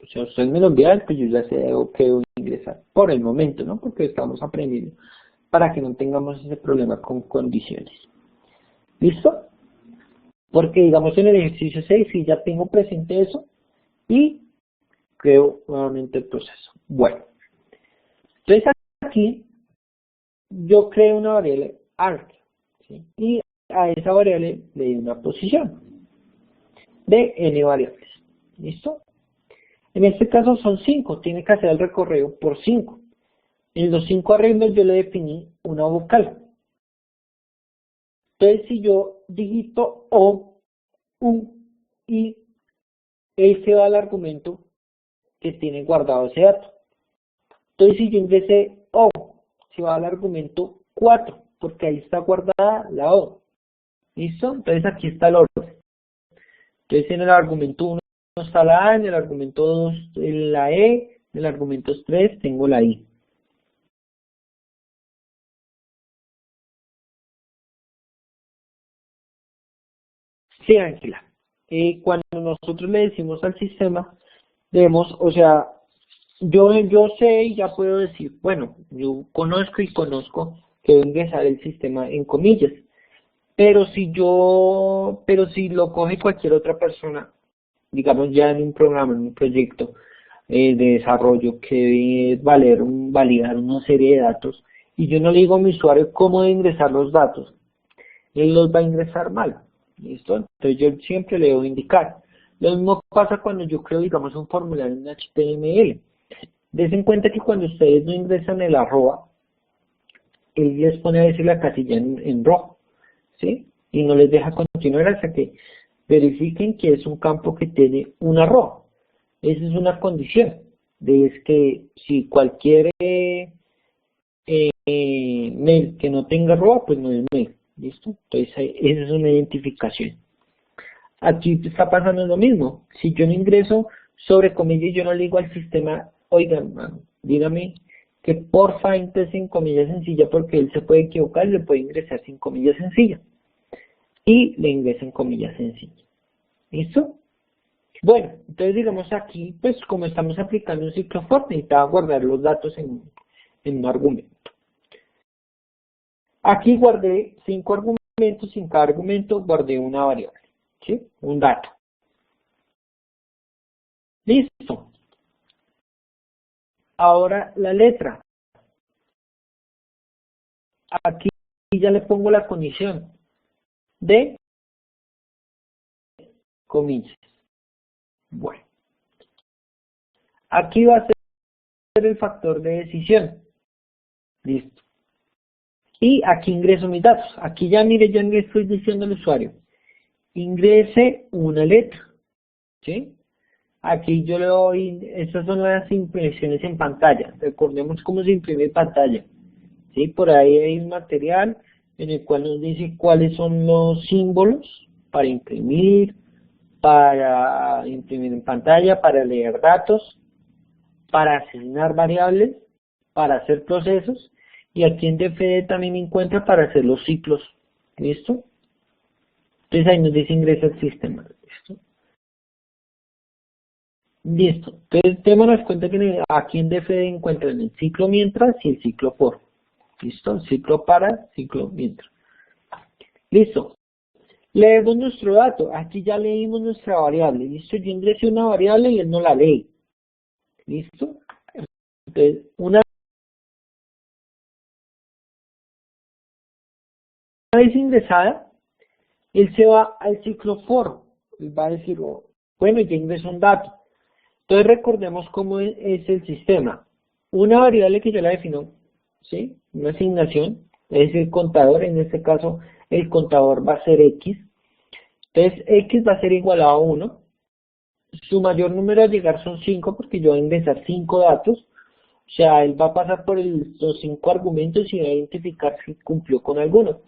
si ustedes me lo envían, pues yo ya sé o qué debo ingresar por el momento, ¿no? Porque estamos aprendiendo para que no tengamos ese problema con condiciones. ¿Listo? Porque digamos en el ejercicio 6 sí ya tengo presente eso y creo nuevamente el proceso. Bueno, entonces aquí yo creo una variable arg, ¿sí? Y a esa variable le di una posición de n variables. ¿Listo? En este caso son 5, tiene que hacer el recorrido por 5. En los 5 arreglos yo le definí una vocal. Entonces si yo digito O, U, I, ese va al argumento que tiene guardado ese dato. Entonces si yo ingresé O, se va al argumento 4, porque ahí está guardada la O. ¿Listo? Entonces aquí está el orden. Entonces en el argumento 1 está la A, en el argumento 2 la E, en el argumento 3 tengo la I. Sí, Ángela. Cuando nosotros le decimos al sistema, debemos, o sea, yo sé y ya puedo decir, bueno, yo conozco que debo ingresar el sistema en comillas. Pero si lo coge cualquier otra persona, digamos ya en un programa, en un proyecto de desarrollo que debe validar una serie de datos, y yo no le digo a mi usuario cómo debe ingresar los datos, él los va a ingresar mal. ¿Listo? Entonces yo siempre le debo indicar. Lo mismo pasa cuando yo creo, digamos, un formulario en HTML. Des en cuenta que cuando ustedes no ingresan el arroba, él les pone a veces la casilla en rojo, ¿sí? Y no les deja continuar hasta que verifiquen que es un campo que tiene un arroba. Esa es una condición. Es que si cualquier mail que no tenga arroba, pues no es mail. ¿Listo? Entonces esa es una identificación. Aquí está pasando lo mismo. Si yo no ingreso sobre comillas, yo no le digo al sistema, oigan, dígame que porfa ingrese en comillas sencilla porque él se puede equivocar y le puede ingresar sin comillas sencilla. Y le ingresa en comillas sencilla. ¿Listo? Bueno, entonces digamos aquí, pues como estamos aplicando un ciclo for, necesitaba guardar los datos en un argumento. Aquí guardé 5 argumentos, y en cada argumento guardé una variable, ¿sí? Un dato. Listo. Ahora la letra. Aquí ya le pongo la condición de comillas. Bueno, aquí va a ser el factor de decisión. Listo. Y aquí ingreso mis datos. Aquí ya mire, yo le estoy diciendo al usuario, ingrese una letra. ¿Sí? Aquí yo le doy, estas son las impresiones en pantalla. Recordemos cómo se imprime en pantalla. ¿Sí? Por ahí hay un material en el cual nos dice cuáles son los símbolos para imprimir en pantalla, para leer datos, para asignar variables, para hacer procesos, y aquí en DFD también encuentra para hacer los ciclos. ¿Listo? Entonces ahí nos dice ingresa al sistema. ¿Listo? Listo. Entonces démonos cuenta que aquí en DFD encuentran el ciclo mientras y el ciclo por. ¿Listo? Ciclo para, ciclo mientras. Listo. Leemos nuestro dato. Aquí ya leímos nuestra variable. ¿Listo? Yo ingresé una variable y él no la lee. ¿Listo? Entonces, una vez ingresada, él se va al ciclo for. Él va a decir, oh, bueno, ya ingresó un dato. Entonces recordemos cómo es el sistema. Una variable que yo la defino, ¿sí? Una asignación, es el contador, en este caso el contador va a ser X. Entonces X va a ser igualado a 1. Su mayor número a llegar son 5 porque yo voy a ingresar 5 datos. O sea, él va a pasar por los 5 argumentos y va a identificar si cumplió con alguno.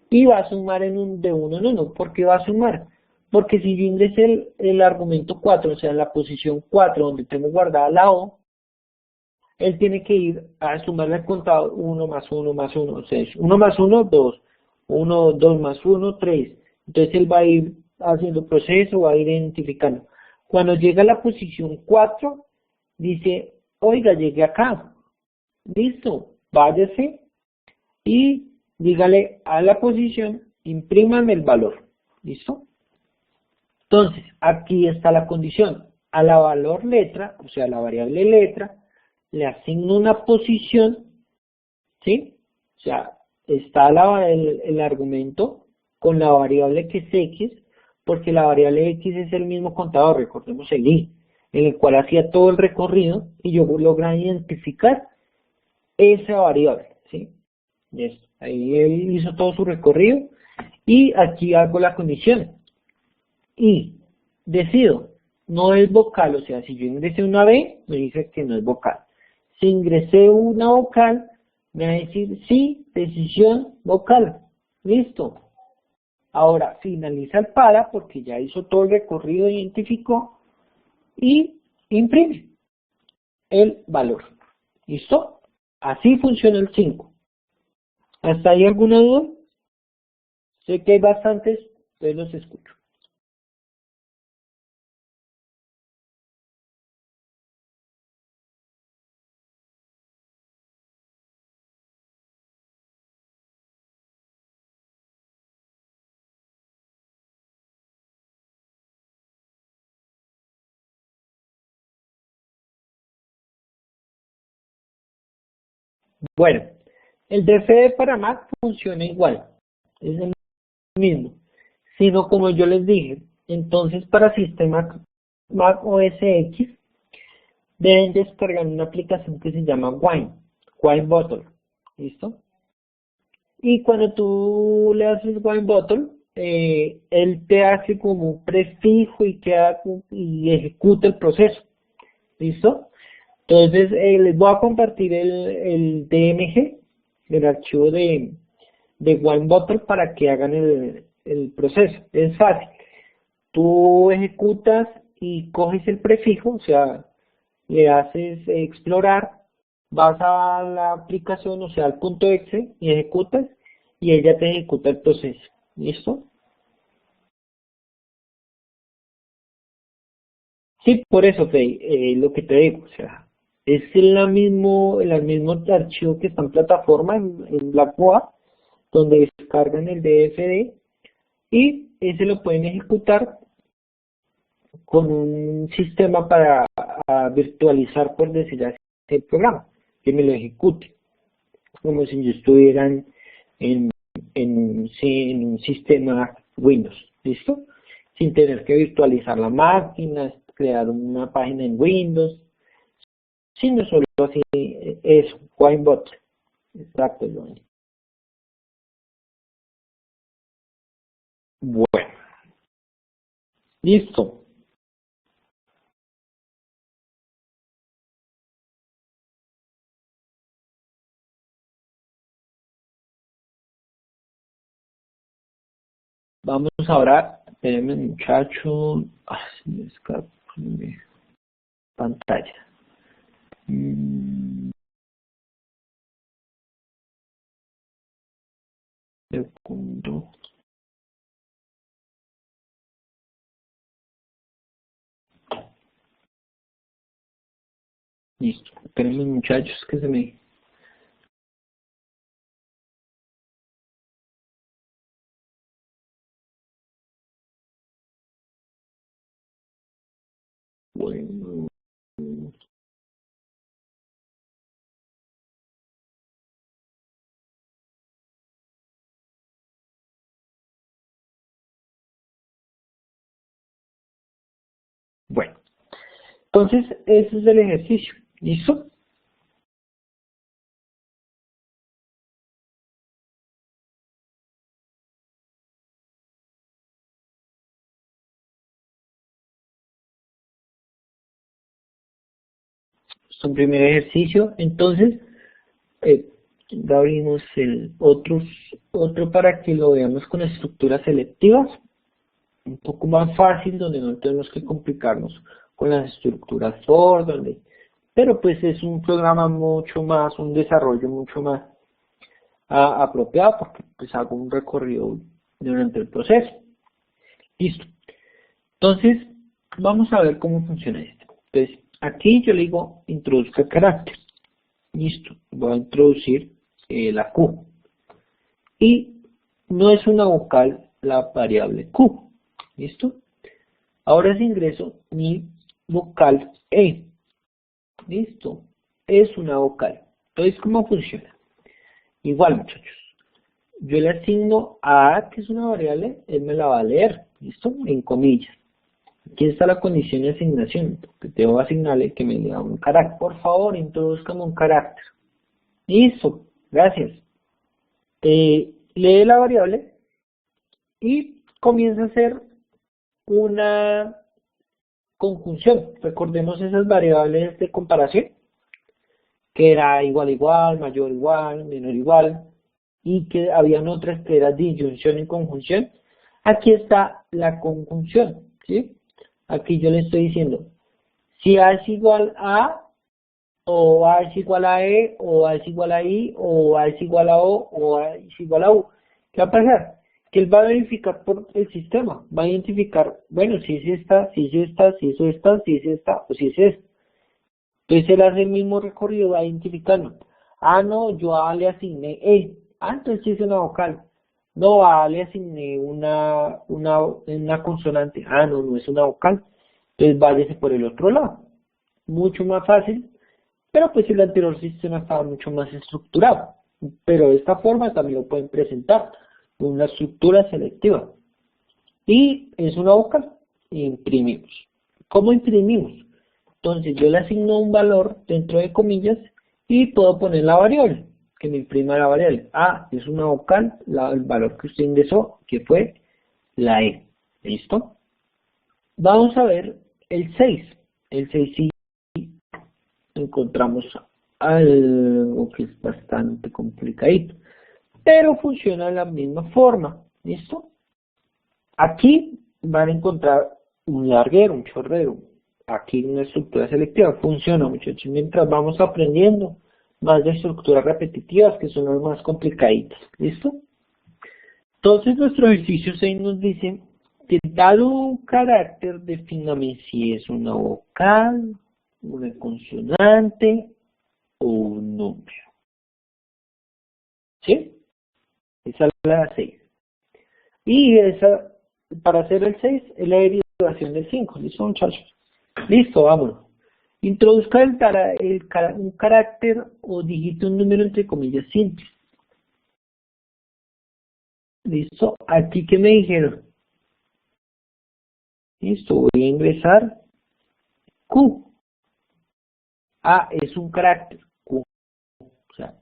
Y va a sumar de uno en uno. ¿Por qué va a sumar? Porque si yo ingresé el argumento 4, o sea, en la posición 4 donde tengo guardada la O, él tiene que ir a sumarle al contador 1 más 1 más 1, o sea, 1 más 1, 2, 1, 2 más 1, 3. Entonces él va a ir haciendo proceso, va a ir identificando. Cuando llega a la posición 4, dice, oiga, llegué acá, listo, váyase y dígale a la posición, imprímame el valor, ¿listo? Entonces, aquí está la condición. A la valor letra, o sea, a la variable letra, le asigno una posición, ¿sí? O sea, está el argumento con la variable que es X, porque la variable X es el mismo contador, recordemos el I, en el cual hacía todo el recorrido y yo logré identificar esa variable, ¿sí? Listo. Ahí él hizo todo su recorrido y aquí hago la condición y decido, no es vocal, o sea, si yo ingresé una B, me dice que no es vocal. Si ingresé una vocal, me va a decir sí, decisión vocal. Listo. Ahora finaliza el para porque ya hizo todo el recorrido, identificó y imprime el valor. ¿Listo? Así funciona el 5. ¿Hasta ahí alguna duda? Sé que hay bastantes, pero los escucho. Bueno, el DFD para Mac funciona igual, es el mismo, sino como yo les dije, entonces para sistemas Mac OS X deben descargar una aplicación que se llama Wine Bottle, ¿listo? Y cuando tú le haces Wine Bottle, él te hace como un prefijo y ejecuta el proceso, ¿listo? Entonces les voy a compartir el DMG, el archivo de Wine Bottle para que hagan el proceso. Es fácil. Tú ejecutas y coges el prefijo, o sea, le haces explorar, vas a la aplicación, o sea, al punto .exe y ejecutas y ella te ejecuta el proceso. ¿Listo? Sí, por eso, Fey, lo que te digo, o sea, es el mismo archivo que está en plataforma, en Blackboard, donde descargan el DFD y ese lo pueden ejecutar con un sistema para virtualizar, por decir así, el programa, que me lo ejecute, como si yo estuviera en, en un sistema Windows, ¿listo? Sin tener que virtualizar la máquina, crear una página en Windows, sino solo así, es Winebot, exacto, Johnny. Bueno, listo. Vamos ahora, espérenme muchacho, se me escapa mi pantalla. Segundo. Listo, espérenme muchachos que se me... Bueno, bueno, entonces ese es el ejercicio, ¿listo? Es un primer ejercicio, entonces eh, ya abrimos otro para que lo veamos con estructuras selectivas, un poco más fácil, donde no tenemos que complicarnos con las estructuras for, donde pero pues es un programa mucho más, un desarrollo mucho más apropiado porque pues hago un recorrido durante el proceso. Listo. Entonces, vamos a ver cómo funciona esto. Entonces, aquí yo le digo introduzca carácter. Listo. Voy a introducir la Q. Y no es una vocal la variable Q. ¿Listo? Ahora sí ingreso mi vocal E. ¿Listo? Es una vocal. Entonces, ¿cómo funciona? Igual, muchachos. Yo le asigno a A, que es una variable, él me la va a leer. ¿Listo? En comillas. Aquí está la condición de asignación. Que debo asignarle que me lea un carácter. Por favor, introduzcame un carácter. Listo. Gracias. Lee la variable y comienza a hacer una conjunción. Recordemos esas variables de comparación, que era igual, mayor igual, menor igual, y que habían otras que era disyunción y conjunción. Aquí está la conjunción, ¿sí? Aquí yo le estoy diciendo, si A es igual a, o A es igual a E, o A es igual a I, o A es igual a O A es igual a U. ¿Qué va a pasar? Que él va a verificar por el sistema, va a identificar, bueno, si es esta, si es esta, si es esta, si es esta, o si es esta. Entonces él hace el mismo recorrido, va identificando. Ah, no, yo a le asigné E. Ah, entonces sí es una vocal. No, a le asigné una consonante. Ah, no, no es una vocal. Entonces váyase por el otro lado. Mucho más fácil, pero pues el anterior sistema estaba mucho más estructurado. Pero de esta forma también lo pueden presentar, una estructura selectiva. Y es una vocal. Imprimimos. ¿Cómo imprimimos? Entonces yo le asigno un valor dentro de comillas y puedo poner la variable, que me imprima la variable. Ah, es una vocal, el valor que usted ingresó, que fue la E. ¿Listo? Vamos a ver el 6. El 6 sí encontramos algo que es bastante complicadito, pero funciona de la misma forma. ¿Listo? Aquí van a encontrar un larguero, un chorrero. Aquí una estructura selectiva funciona, muchachos, mientras vamos aprendiendo más de estructuras repetitivas que son las más complicaditas. ¿Listo? Entonces nuestro ejercicio 6 nos dice que dado un carácter, defíname si es una vocal, una consonante o un número. ¿Sí? Esa es la 6. Y esa, para hacer el 6 es la derivación del 5. ¿Listo, muchachos? Listo, vámonos. Introduzca un carácter o digite un número entre comillas simples. Listo, aquí que me dijeron. Listo, voy a ingresar Q. A es un carácter. Q. O sea,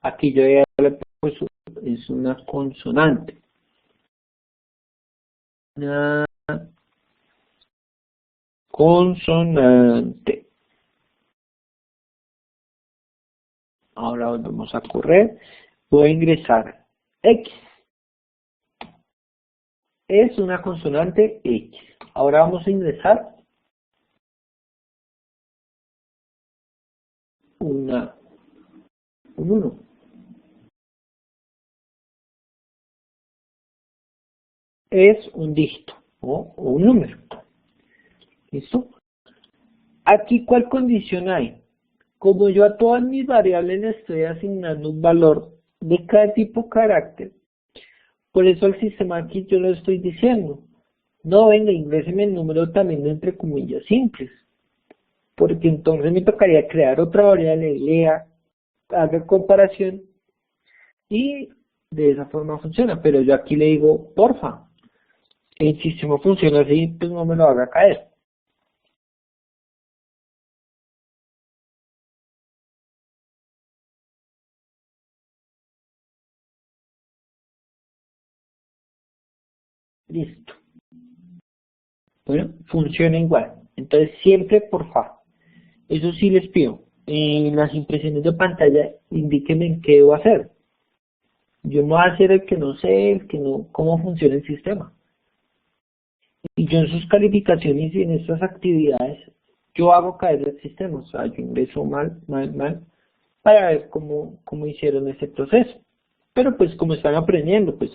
aquí yo ya le puse, es una consonante. Una consonante. Ahora volvemos a correr. Voy a ingresar X. Es una consonante X. Ahora vamos a ingresar un 1. Es un dígito o un número. ¿Listo? Aquí, ¿cuál condición hay? Como yo a todas mis variables le estoy asignando un valor de cada tipo carácter, por eso al sistema aquí yo lo estoy diciendo. No, venga, ingréseme el número también de entre comillas simples, porque entonces me tocaría crear otra variable, lea, haga comparación y de esa forma funciona. Pero yo aquí le digo, porfa, el sistema funciona así, pues no me lo haga caer. Listo. Bueno, funciona igual. Entonces siempre porfa. Eso sí les pido. En las impresiones de pantalla, indíquenme en qué debo hacer. Yo no voy a hacer el que no sé, el que no, cómo funciona el sistema. Y yo en sus calificaciones y en estas actividades yo hago caer el sistema, o sea, yo ingreso mal, para ver cómo hicieron ese proceso. Pero pues como están aprendiendo, pues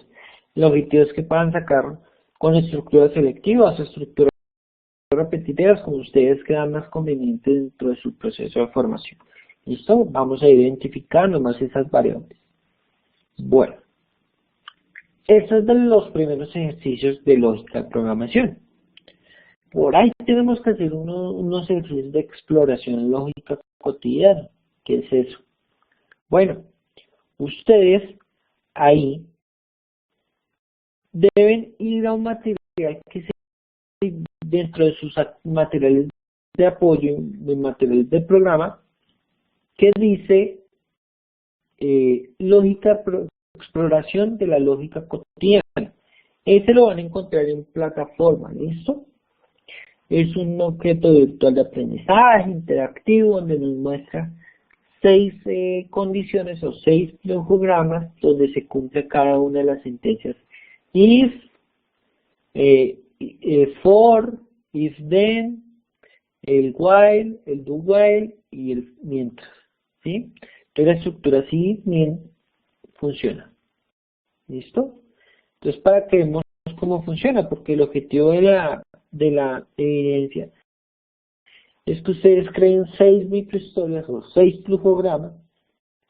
el objetivo es que puedan sacar con estructuras selectivas, estructuras repetitivas, como ustedes crean más conveniente dentro de su proceso de formación. ¿Listo? Vamos a ir identificando más esas variables. Bueno, estos son los primeros ejercicios de lógica de programación. Por ahí tenemos que hacer unos ejercicios de exploración lógica cotidiana. ¿Qué es eso? Bueno, ustedes ahí deben ir a un material que se dentro de sus materiales de apoyo, de materiales de programa, que dice exploración de la lógica cotidiana. Ese lo van a encontrar en plataforma, ¿listo? Es un objeto virtual de aprendizaje interactivo donde nos muestra 6 condiciones o 6 flojogramas donde se cumple cada una de las sentencias if, for, if then, el while, el do while y el mientras, ¿sí? Entonces la estructura sí bien funciona. ¿Listo? Entonces para que veamos cómo funciona, porque el objetivo de la evidencia es que ustedes creen 6 microhistorias o 6 flujogramas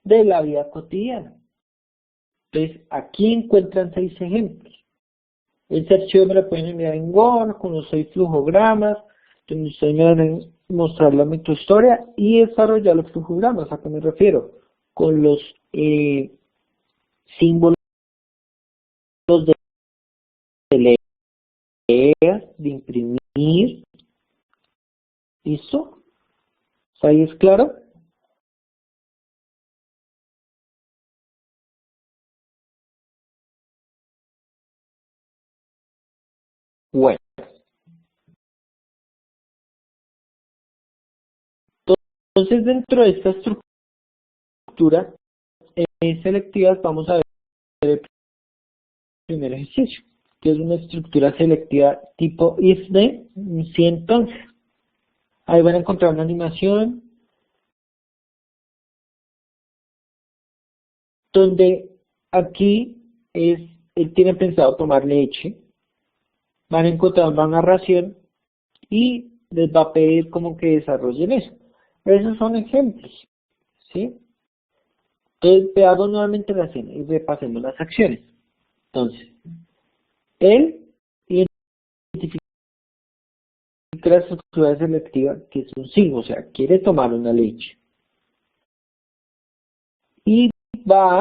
de la vida cotidiana. Entonces aquí encuentran 6 ejemplos. Este archivo me lo pueden enviar en Word con los 6 flujogramas, donde ustedes me van a mostrar la microhistoria y desarrollar los flujogramas. ¿A qué me refiero? Con los símbolos de leer, de imprimir. ¿Listo? ¿Ahí es claro? Bueno, entonces dentro de esta estructura selectiva vamos a ver el primer ejercicio, que es una estructura selectiva tipo if then, si entonces. Ahí van a encontrar una animación donde aquí él tiene pensado tomar leche, van a encontrar una narración y les va a pedir como que desarrollen eso. Esos son ejemplos, ¿sí? Entonces veamos nuevamente la escena y repasemos las acciones. Entonces, él identifica la estructura selectiva que es un sí, o sea, quiere tomar una leche. Y va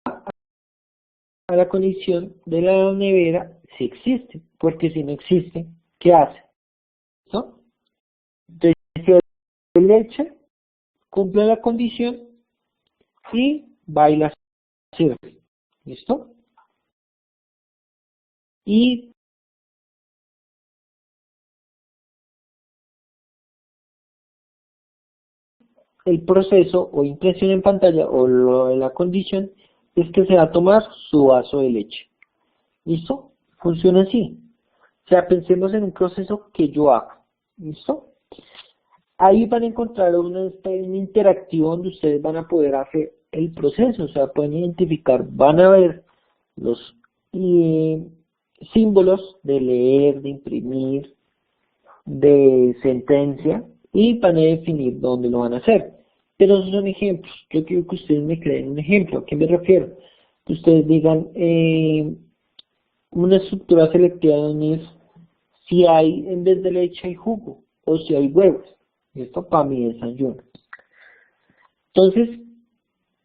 a la condición de la nevera si existe, porque si no existe, ¿qué hace? ¿No? Entonces, si hay leche, cumple la condición y va y la sirve. ¿Listo? Y el proceso o impresión en pantalla o lo de la condición es que se va a tomar su vaso de leche. ¿Listo? Funciona así. O sea, pensemos en un proceso que yo hago. ¿Listo? Ahí van a encontrar un interactivo donde ustedes van a poder hacer el proceso, o sea, pueden identificar, van a ver los símbolos de leer, de imprimir, de sentencia y van a definir dónde lo van a hacer. Pero esos son ejemplos. Yo quiero que ustedes me creen un ejemplo. ¿A qué me refiero? Que ustedes digan una estructura selectiva donde es si hay en vez de leche hay jugo o si hay huevos. Esto para mi desayuno. Entonces,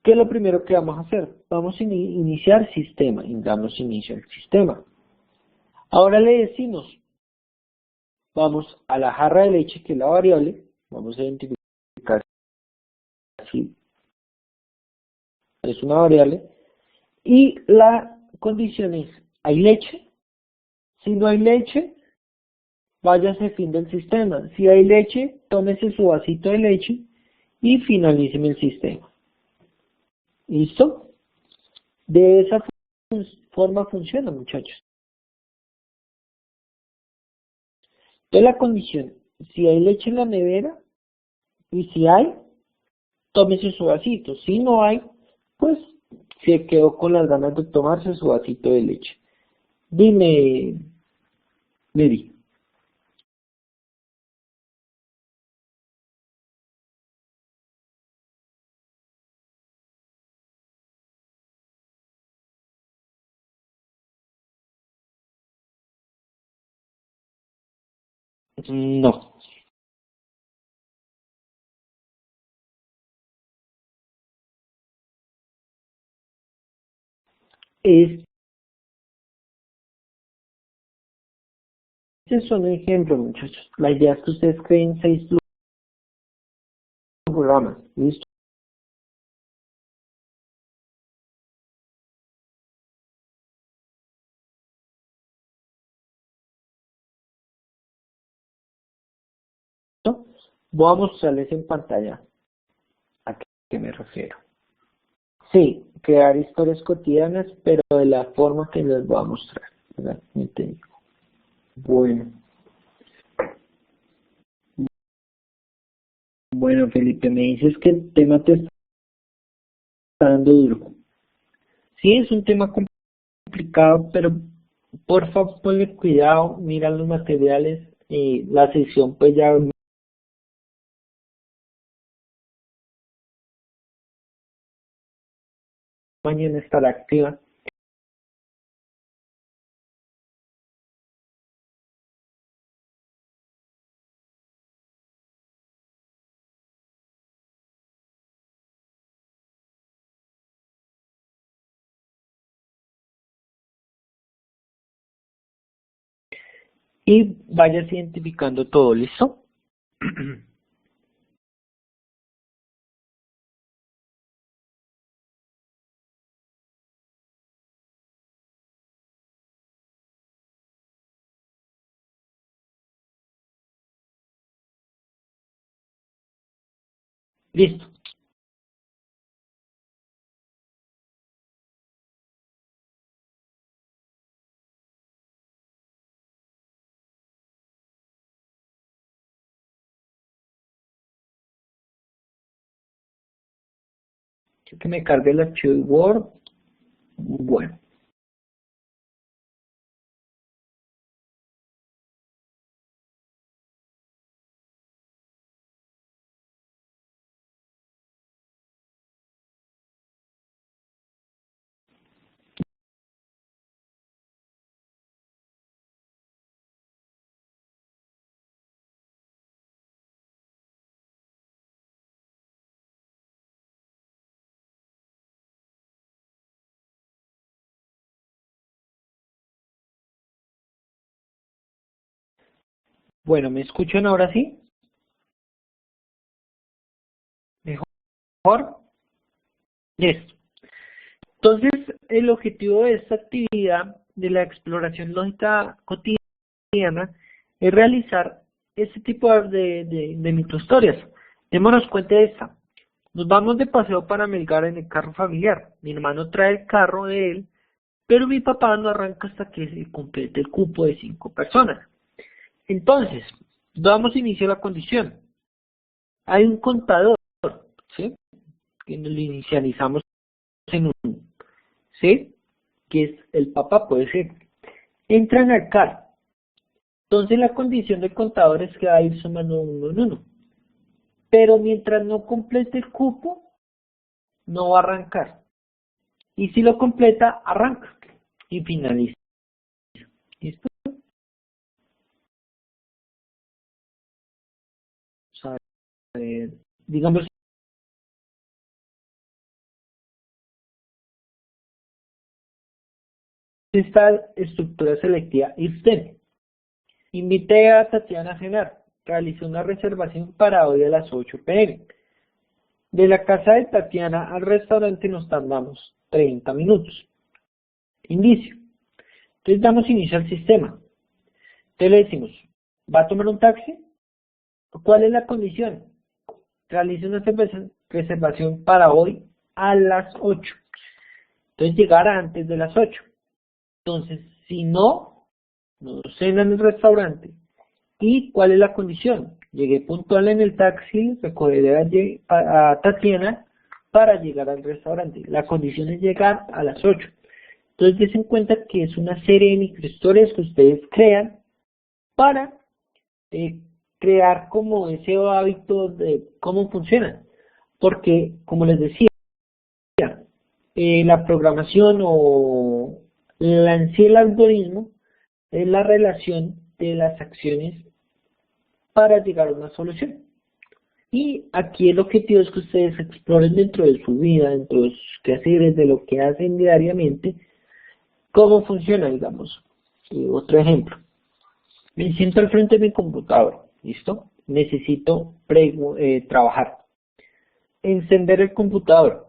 ¿qué es lo primero que vamos a hacer? Vamos a iniciar sistema y damos inicio al sistema. Ahora le decimos, vamos a la jarra de leche, que es la variable, vamos a identificar si es una variable, y la condición es, ¿hay leche? Si no hay leche, váyase fin del sistema. Si hay leche, tómese su vasito de leche y finalicen el sistema. ¿Listo? De esa forma funciona, muchachos. Entonces la condición, Si hay leche en la nevera, y si hay, tómese su vasito. Si no hay, pues se quedó con las ganas de tomarse su vasito de leche. Dime, Mary. No. Este son ejemplos, muchachos. La idea es que ustedes creen 6 programas. ¿Listo? Voy a mostrarles en pantalla a qué me refiero. Sí, crear historias cotidianas, pero de la forma que les voy a mostrar. Realmente digo. Bueno, bueno, Felipe, me dices que el tema te está dando duro. Sí, es un tema complicado, pero por favor ponle cuidado, mira los materiales. La sesión pues ya mañana estará activa. Y vayas identificando todo, ¿listo? Listo. Quiero que me cargue el archivo de Word. Bueno, bueno, ¿me escuchan ahora sí? ¿Mejor? Listo. Entonces, el objetivo de esta actividad de la exploración lógica cotidiana es realizar este tipo de microhistorias. Démonos cuenta de esta. Nos vamos de paseo para Melgar en el carro familiar. Mi hermano trae el carro de él, pero mi papá no arranca hasta que se complete el cupo de 5 personas. Entonces, damos inicio a la condición. Hay un contador, ¿sí? Que lo inicializamos en un, ¿sí? Que es el papá, puede ser. Entran al carro. Entonces la condición del contador es que va a ir sumando uno en uno. Pero mientras no complete el cupo, no va a arrancar. Y si lo completa, arranca y finaliza. ¿Listo? O sea, digamos, esta estructura selectiva IFTEN. Invité a Tatiana a cenar. Realicé una reservación para hoy a las 8 p.m. De la casa de Tatiana al restaurante nos tardamos 30 minutos. Inicio. Entonces damos inicio al sistema. Entonces le decimos, ¿va a tomar un taxi? ¿Cuál es la condición? Realice una reservación para hoy a las 8. Entonces llegar antes de las 8. Entonces, si no, no cena en el restaurante ¿Y cuál es la condición? Llegué puntual en el taxi, recogeré a Tatiana para llegar al restaurante. La condición es llegar a las 8. Entonces, des en cuenta que es una serie de microhistorias que ustedes crean para eh, crear como ese hábito de cómo funciona. Porque, como les decía, la programación o en sí el algoritmo es la relación de las acciones para llegar a una solución. Y aquí el objetivo es que ustedes exploren dentro de su vida, dentro de sus quehaceres, de lo que hacen diariamente, cómo funciona, digamos. Otro ejemplo. Me siento al frente de mi computador, ¿listo? Necesito trabajar. Encender el computador.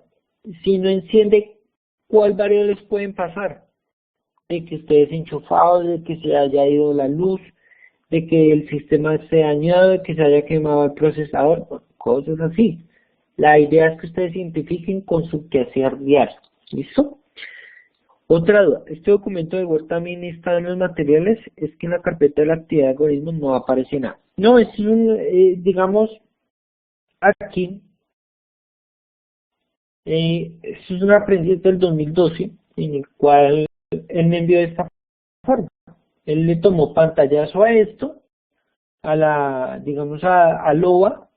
Si no enciende, ¿cuál variables pueden pasar? De que esté desenchufado, de que se haya ido la luz, de que el sistema esté dañado, de que se haya quemado el procesador, bueno, cosas así. La idea es que ustedes identifiquen con su quehacer diario. ¿Listo? Otra duda, este documento de Word también está en los materiales, es que en la carpeta de la actividad de algoritmos no aparece nada. No, es un, digamos, aquí, esto es un aprendiz del 2012, en el cual él me envió de esta forma. Él le tomó pantallazo a esto, a la, digamos, a LOA,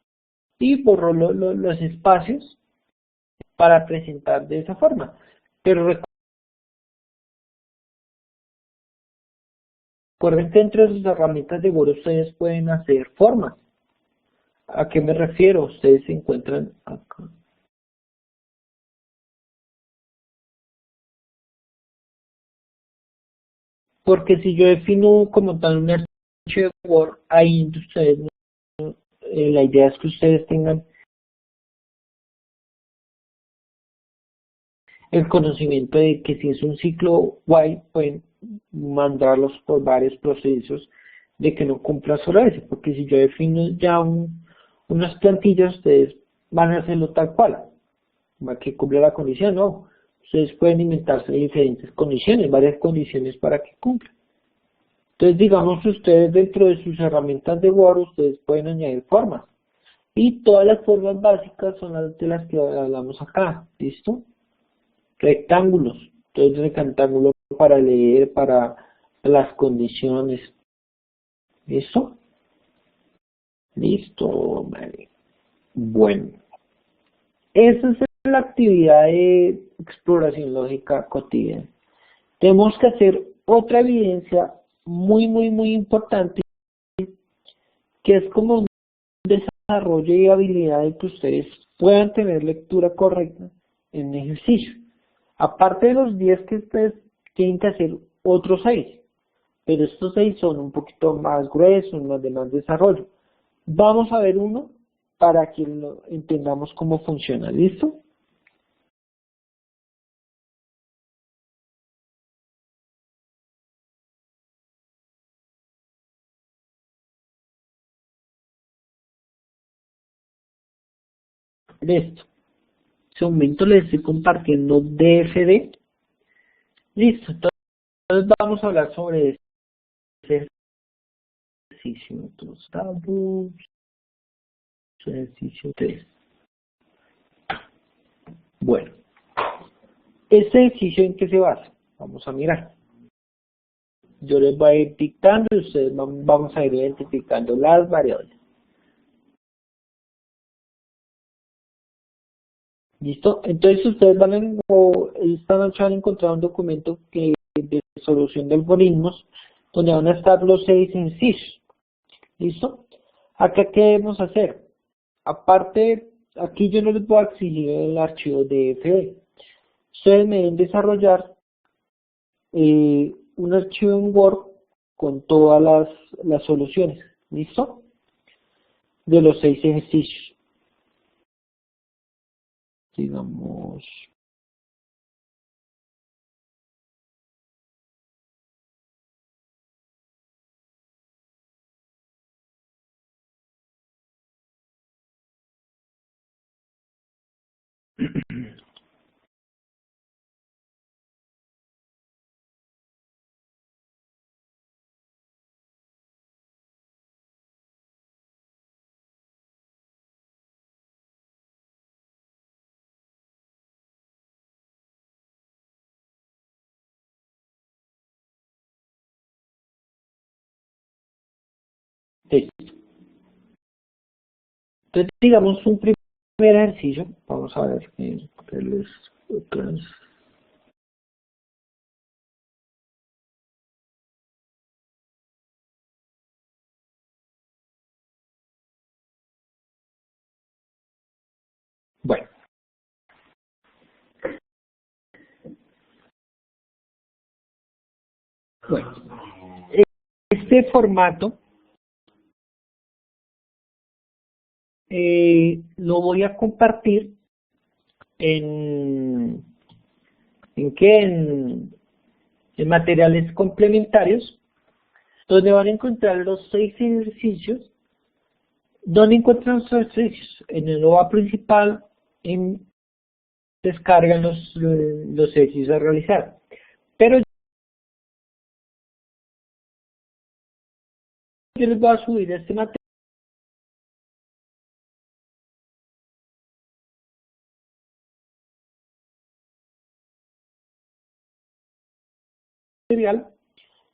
y borró los espacios para presentar de esa forma. Pero recuerden que entre sus herramientas de Word ustedes pueden hacer formas. ¿A qué me refiero? Ustedes se encuentran acá. Porque si yo defino como tal un archivo de Word, ahí ustedes, la idea es que ustedes tengan el conocimiento de que si es un ciclo while, pueden mandarlos por varios procesos de que no cumpla solo ese, porque si yo defino ya unas plantillas, ustedes van a hacerlo tal cual, para que cumpla la condición, no. Ustedes pueden inventarse diferentes condiciones, varias condiciones para que cumpla. Entonces, digamos, ustedes dentro de sus herramientas de Word, ustedes pueden añadir formas. Y todas las formas básicas son las de las que hablamos acá, ¿listo? Rectángulos. Entonces, rectángulo para leer, para las condiciones. ¿Listo? Listo, vale. Bueno, esa es la actividad de exploración lógica cotidiana. Tenemos que hacer otra evidencia muy importante, que es como un desarrollo y habilidad de que ustedes puedan tener lectura correcta en ejercicio. Aparte de los 10 que ustedes tienen que hacer, otros 6, pero estos 6 son un poquito más gruesos, más de más desarrollo. Vamos a ver uno para que lo entendamos cómo funciona. ¿Listo? Listo. En este momento les estoy compartiendo DFD. Listo. Entonces vamos a hablar sobre ese ejercicio. Entonces, tabú, ejercicio 3. Bueno, este ejercicio en qué se basa. Vamos a mirar. Yo les voy a ir dictando y ustedes vamos a ir identificando las variables. ¿Listo? Entonces ustedes esta noche van a encontrar un documento de solución de algoritmos donde van a estar los 6 incisos. ¿Listo? Acá, ¿qué debemos hacer? Aparte, aquí yo no les voy a exigir el archivo DFD. Ustedes me deben desarrollar un archivo en Word con todas las soluciones. ¿Listo? De los 6 ejercicios. Digamos, Listo. Entonces, digamos un primer ejercicio. Vamos a ver. Bueno, bueno. Este formato lo voy a compartir en, ¿en qué? En materiales complementarios, donde van a encontrar los 6 ejercicios. ¿Dónde encuentran los ejercicios? En el OVA principal, descargan los ejercicios a realizar. Pero yo les voy a subir este material,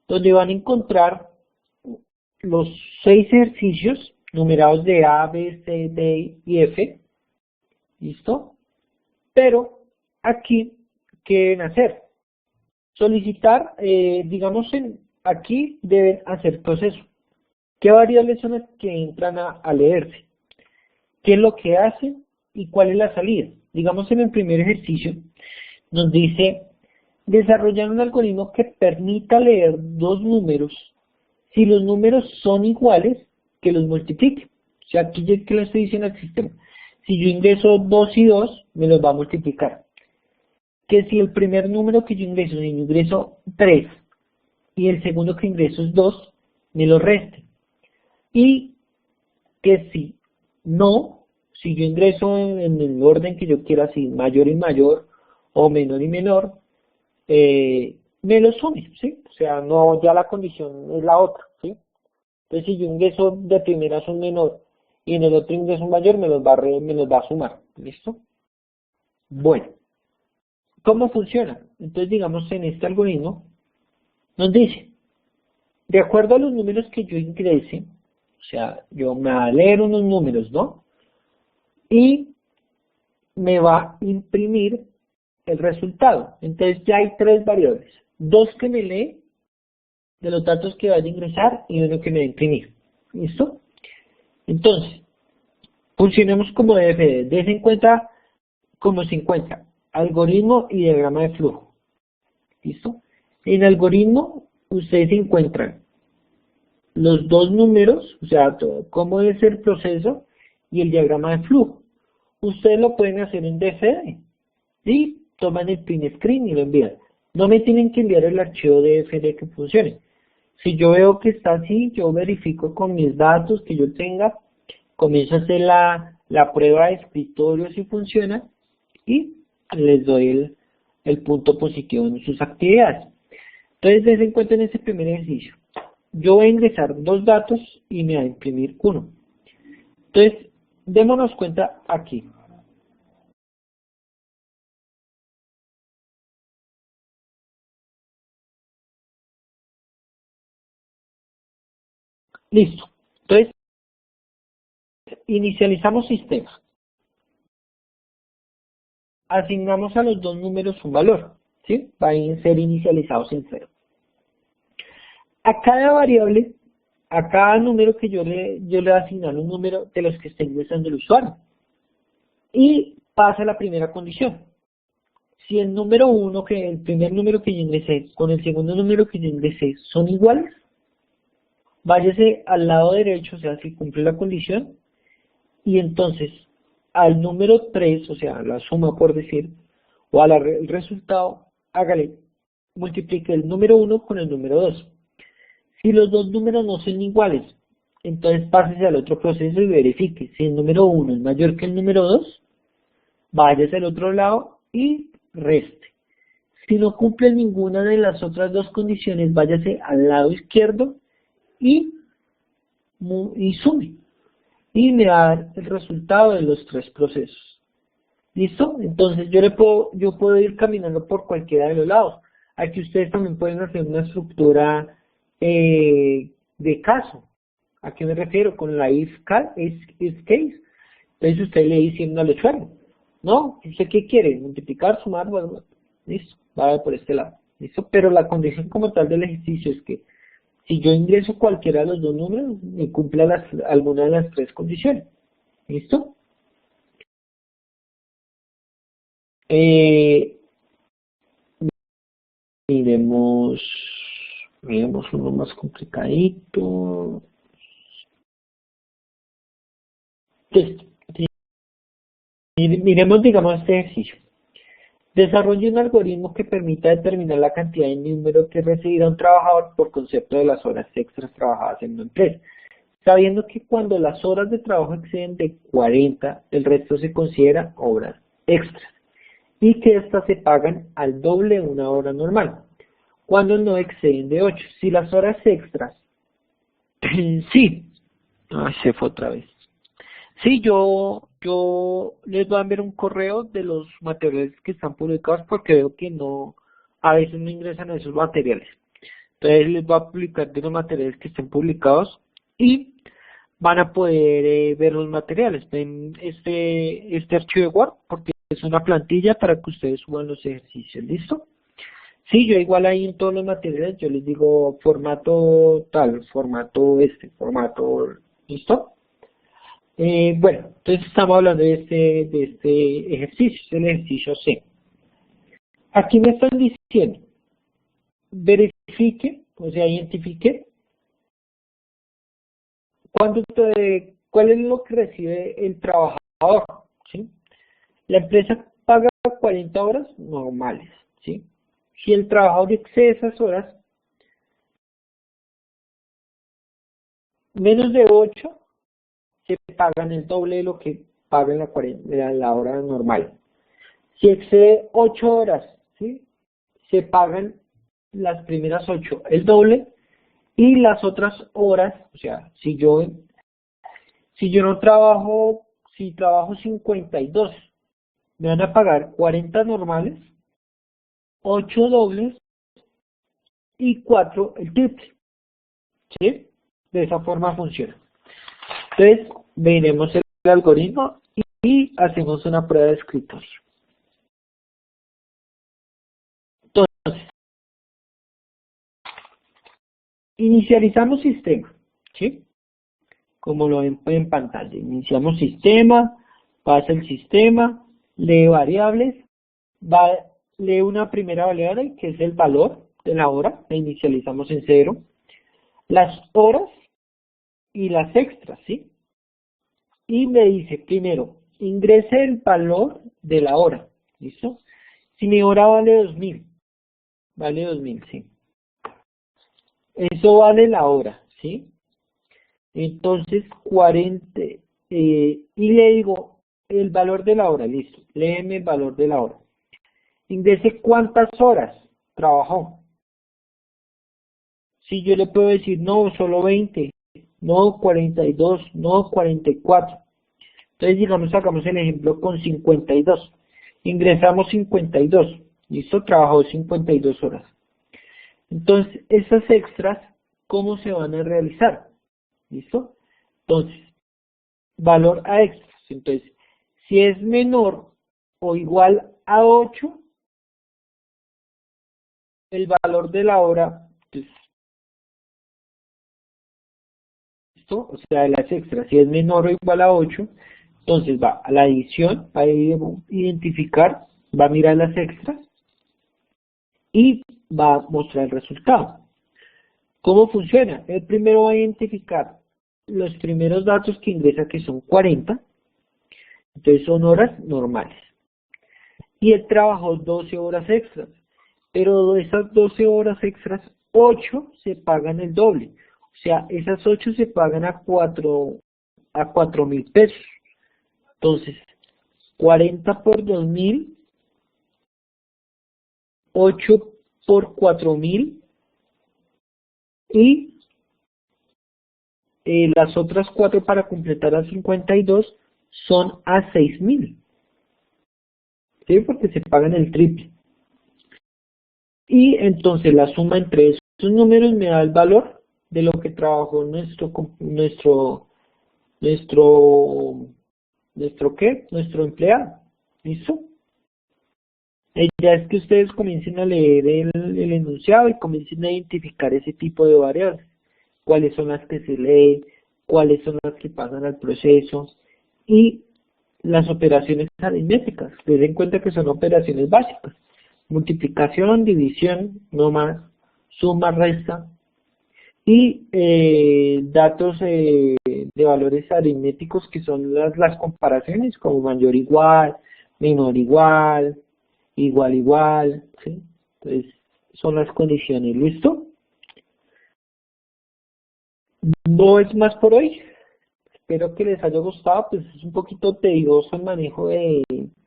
donde van a encontrar los 6 ejercicios numerados de A, B, C, D y F. ¿Listo? Pero aquí, ¿qué deben hacer? Solicitar, digamos, aquí deben hacer proceso. ¿Qué variables son las que entran a leerse? ¿Qué es lo que hacen y cuál es la salida? Digamos, en el primer ejercicio nos dice desarrollar un algoritmo que permita leer dos números si los números son iguales, que los multiplique. O sea, aquí yo que le estoy diciendo al sistema, si yo ingreso 2 y 2, me los va a multiplicar. Que si el primer número que yo ingreso 3 y el segundo que ingreso es 2, me lo reste. Y que si no, si yo ingreso en el orden que yo quiera, así mayor y mayor o menor y menor, me lo sume, ¿sí? O sea, no, ya la condición es la otra, ¿sí? Entonces, si yo ingreso de primeras un menor y en el otro ingreso un mayor, me los va a sumar, ¿listo? Bueno, ¿cómo funciona? Entonces, digamos, en este algoritmo nos dice, de acuerdo a los números que yo ingrese, o sea, yo me va a leer unos números, ¿no? Y me va a imprimir el resultado. Entonces ya hay 3 variables. 2 que me lee de los datos que vaya a ingresar y uno que me va a imprimir. ¿Listo? Entonces, funcionemos como DFD. Des en cuenta como se encuentra algoritmo y diagrama de flujo. ¿Listo? En algoritmo ustedes encuentran los dos números, o sea, cómo es el proceso y el diagrama de flujo. Ustedes lo pueden hacer en DFD. Y toman el print screen y lo envían. No me tienen que enviar el archivo DFD que funcione. Si yo veo que está así, yo verifico con mis datos que yo tenga, comienzo a hacer la prueba de escritorio si funciona y les doy el punto positivo en sus actividades. Entonces, des en cuenta en ese primer ejercicio. Yo voy a ingresar 2 datos y me va a imprimir 1. Entonces, démonos cuenta aquí. Listo. Entonces, inicializamos sistema. Asignamos a los dos números un valor, ¿sí? Van a ser inicializados en 0. A cada variable, a cada número que yo le voy a asignar un número de los que está ingresando el usuario. Y pasa la primera condición. Si el número 1, que el primer número que yo ingresé, con el segundo número que yo ingresé son iguales, váyase al lado derecho, o sea, si cumple la condición, y entonces al número 3, o sea, la suma por decir, o el resultado, hágale, multiplique el número 1 con el número 2. Si los dos números no son iguales, entonces pásese al otro proceso y verifique. Si el número 1 es mayor que el número 2, váyase al otro lado y reste. Si no cumple ninguna de las otras dos condiciones, váyase al lado izquierdo y sume. Y me va a dar el resultado de los 3 procesos. ¿Listo? Entonces yo puedo ir caminando por cualquiera de los lados. Aquí ustedes también pueden hacer una estructura de caso. ¿A qué me refiero? Con la if case. Entonces usted le dice al usuario, no, ¿usted qué quiere? Multiplicar, sumar, bueno, listo, va por este lado, listo, pero la condición como tal del ejercicio es que si yo ingreso cualquiera de los dos números, me cumpla alguna de las tres condiciones, listo. Eh, miremos, miremos uno más complicadito. Listo. Miremos, digamos, este ejercicio. Desarrolle un algoritmo que permita determinar la cantidad de número que recibirá un trabajador por concepto de las horas extras trabajadas en una empresa, sabiendo que cuando las horas de trabajo exceden de 40, el resto se considera horas extras y que éstas se pagan al doble de una hora normal, cuando no exceden de 8. Si las horas extras, sí, ay, se fue otra vez. Sí, yo les voy a enviar un correo de los materiales que están publicados porque veo que no, a veces no ingresan esos materiales. Entonces les voy a publicar de los materiales que estén publicados y van a poder ver los materiales. Ven este archivo de Word porque es una plantilla para que ustedes suban los ejercicios. ¿Listo? Sí, yo igual ahí en todos los materiales yo les digo formato tal, formato, ¿listo? Bueno, entonces estamos hablando de este ejercicio, es el ejercicio C. Aquí me están diciendo, verifique, o sea, identifique, cuál es lo que recibe el trabajador, ¿sí? La empresa paga 40 horas normales, ¿sí? Si el trabajador excede esas horas, menos de 8, se pagan el doble de lo que paga en la hora normal. Si excede 8 horas, ¿sí? Se pagan las primeras 8 el doble y las otras horas, o sea, si yo no trabajo, si trabajo 52, me van a pagar 40 normales, 8 dobles y 4 el triple, ¿sí? De esa forma funciona. Entonces, veremos el algoritmo y hacemos una prueba de escritorio. Entonces, inicializamos sistema, ¿sí? Como lo ven en pantalla. Iniciamos sistema, pasa el sistema, lee variables, lee una primera variable que es el valor de la hora, la inicializamos en 0, las horas y las extras, ¿sí? Y me dice, primero, ingrese el valor de la hora, ¿listo? Si mi hora vale 2000, sí. Eso vale la hora, ¿sí? Entonces, 40, y le digo el valor de la hora, listo, léeme el valor de la hora. Ingrese cuántas horas trabajó. Si yo le puedo decir, no, solo 20, no, 42, no, 44. Entonces, digamos, sacamos el ejemplo con 52. Ingresamos 52, listo, trabajó 52 horas. Entonces, esas extras, ¿cómo se van a realizar? ¿Listo? Entonces, valor a extras. Entonces, si es menor o igual a 8, el valor de la hora, pues, ¿listo? O sea, de las extras, si es menor o igual a 8, entonces va a la adición, va a identificar, va a mirar las extras y va a mostrar el resultado. ¿Cómo funciona? El primero va a identificar los primeros datos que ingresa, que son 40, entonces son horas normales. Y él trabajó 12 horas extras, pero de esas 12 horas extras, 8 se pagan el doble. O sea, esas 8 se pagan a 4.000 pesos. Entonces, 40 por 2.000, 8 por 4.000 y las otras 4 para completar a 52 son a 6.000. ¿Sí? Porque se pagan el triple. Y entonces la suma entre esos números me da el valor de lo que trabajó nuestro ¿qué? Nuestro empleado. ¿Listo? Ya es que ustedes comiencen a leer el enunciado y comiencen a identificar ese tipo de variables. Cuáles son las que se leen, cuáles son las que pasan al proceso y las operaciones aritméticas. Den en cuenta que son operaciones básicas. Multiplicación, división, no más, suma, resta y datos de valores aritméticos que son las comparaciones como mayor igual, menor igual, igual igual, ¿sí? Entonces son las condiciones, ¿listo? No es más por hoy. Espero que les haya gustado, pues es un poquito tedioso el manejo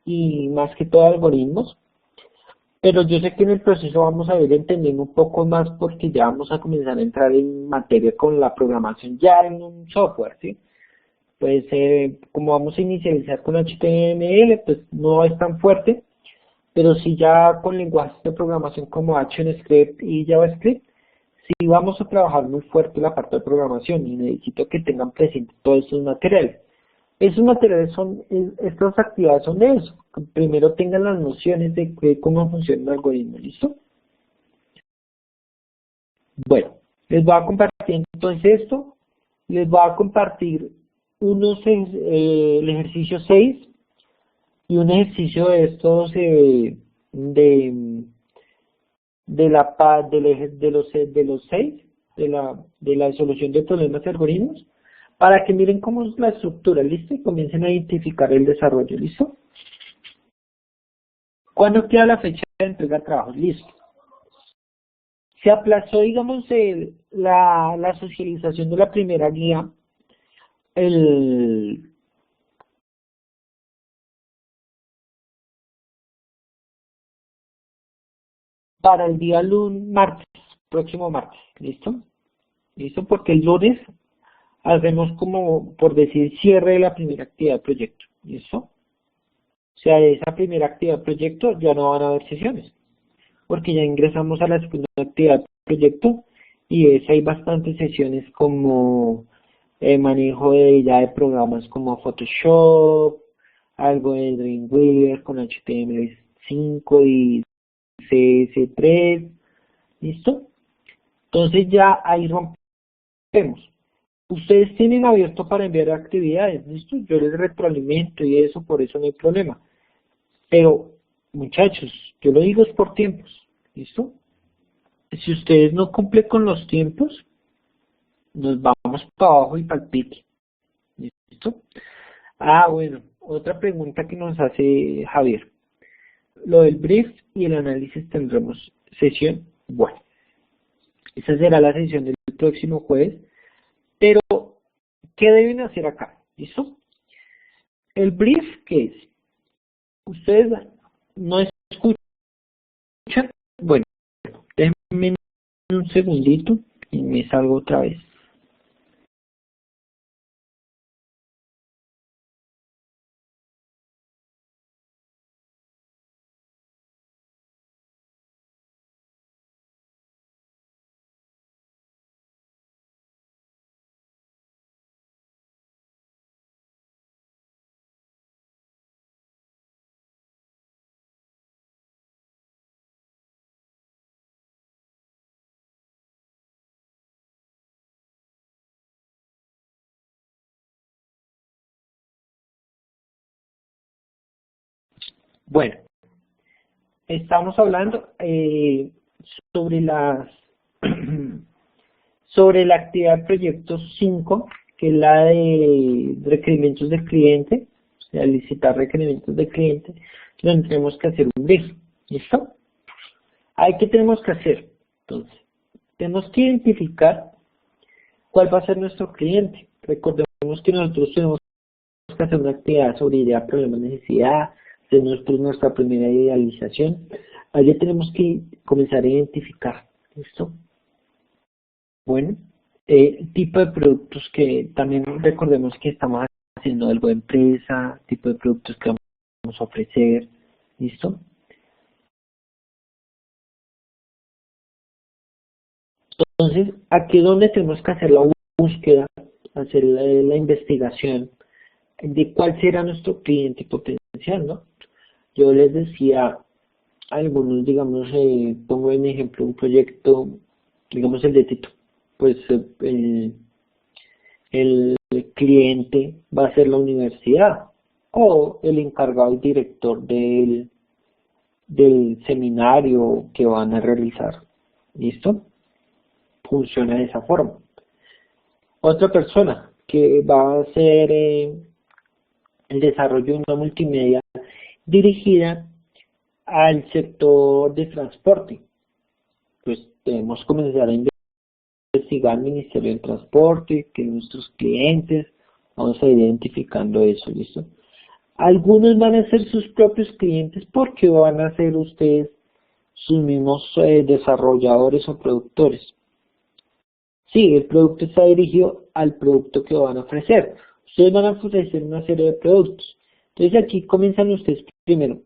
y más que todo algoritmos, pero yo sé que en el proceso vamos a ir entendiendo un poco más porque ya vamos a comenzar a entrar en materia con la programación ya en un software, ¿sí? Pues como vamos a inicializar con HTML, pues no es tan fuerte, pero sí ya con lenguajes de programación como ActionScript y JavaScript, sí vamos a trabajar muy fuerte la parte de programación y necesito que tengan presente todos estos materiales. Esos materiales estas actividades son de eso. Primero tengan las nociones de cómo funciona el algoritmo, ¿listo? Bueno, les voy a compartir entonces esto. Les voy a compartir el ejercicio 6 y un ejercicio de estos de la de los 6 de la solución de problemas y algoritmos, para que miren cómo es la estructura, ¿listo? Y comiencen a identificar el desarrollo, ¿listo? ¿Cuándo queda la fecha de entrega de trabajos? Listo. Se aplazó, digamos, la socialización de la primera guía el, para el día martes, próximo martes, ¿listo? ¿Listo? Porque el lunes hacemos como, por decir, cierre de la primera actividad del proyecto, ¿listo? O sea, de esa primera actividad del proyecto ya no van a haber sesiones, porque ya ingresamos a la segunda actividad del proyecto y hay bastantes sesiones como manejo de programas como Photoshop, algo de Dreamweaver con HTML5 y CS3, ¿listo? Entonces ya ahí rompemos. Ustedes tienen abierto para enviar actividades, ¿listo? Yo les retroalimento y eso, por eso no hay problema. Pero, muchachos, yo lo digo es por tiempos, ¿listo? Si ustedes no cumplen con los tiempos, nos vamos para abajo y para el pique, ¿listo? Ah, bueno, otra pregunta que nos hace Javier. Lo del brief y el análisis tendremos sesión. Bueno, esa será la sesión del próximo jueves. Pero, ¿qué deben hacer acá? ¿Listo? El brief, ¿qué es? Ustedes no escuchan. Bueno, déjenme un segundito y me salgo otra vez. Bueno, estamos hablando sobre sobre la actividad del proyecto 5, que es la de requerimientos del cliente, o sea, licitar requerimientos del cliente, donde tenemos que hacer un brief. ¿Listo? Ahí, ¿qué tenemos que hacer? Entonces, tenemos que identificar cuál va a ser nuestro cliente. Recordemos que nosotros tenemos que hacer una actividad sobre idea, problema, necesidad, de nuestra primera idealización. Allí tenemos que comenzar a identificar. ¿Listo? Bueno, tipo de productos que también recordemos que estamos haciendo algo de empresa, tipo de productos que vamos a ofrecer. ¿Listo? Entonces, aquí es donde tenemos que hacer la búsqueda, hacer la investigación de cuál será nuestro cliente potencial, ¿no? Yo les decía, algunos, digamos, pongo en ejemplo un proyecto, digamos el de Tito, pues el cliente va a ser la universidad o el encargado y director del seminario que van a realizar. ¿Listo? Funciona de esa forma. Otra persona que va a hacer el desarrollo de una multimedia dirigida al sector de transporte. Pues debemos comenzar a investigar el Ministerio del Transporte, que nuestros clientes, vamos a ir identificando eso, ¿listo? Algunos van a ser sus propios clientes porque van a ser ustedes sus mismos desarrolladores o productores. Sí, el producto está dirigido al producto que van a ofrecer. Ustedes van a ofrecer una serie de productos. Entonces aquí comienzan ustedes primero.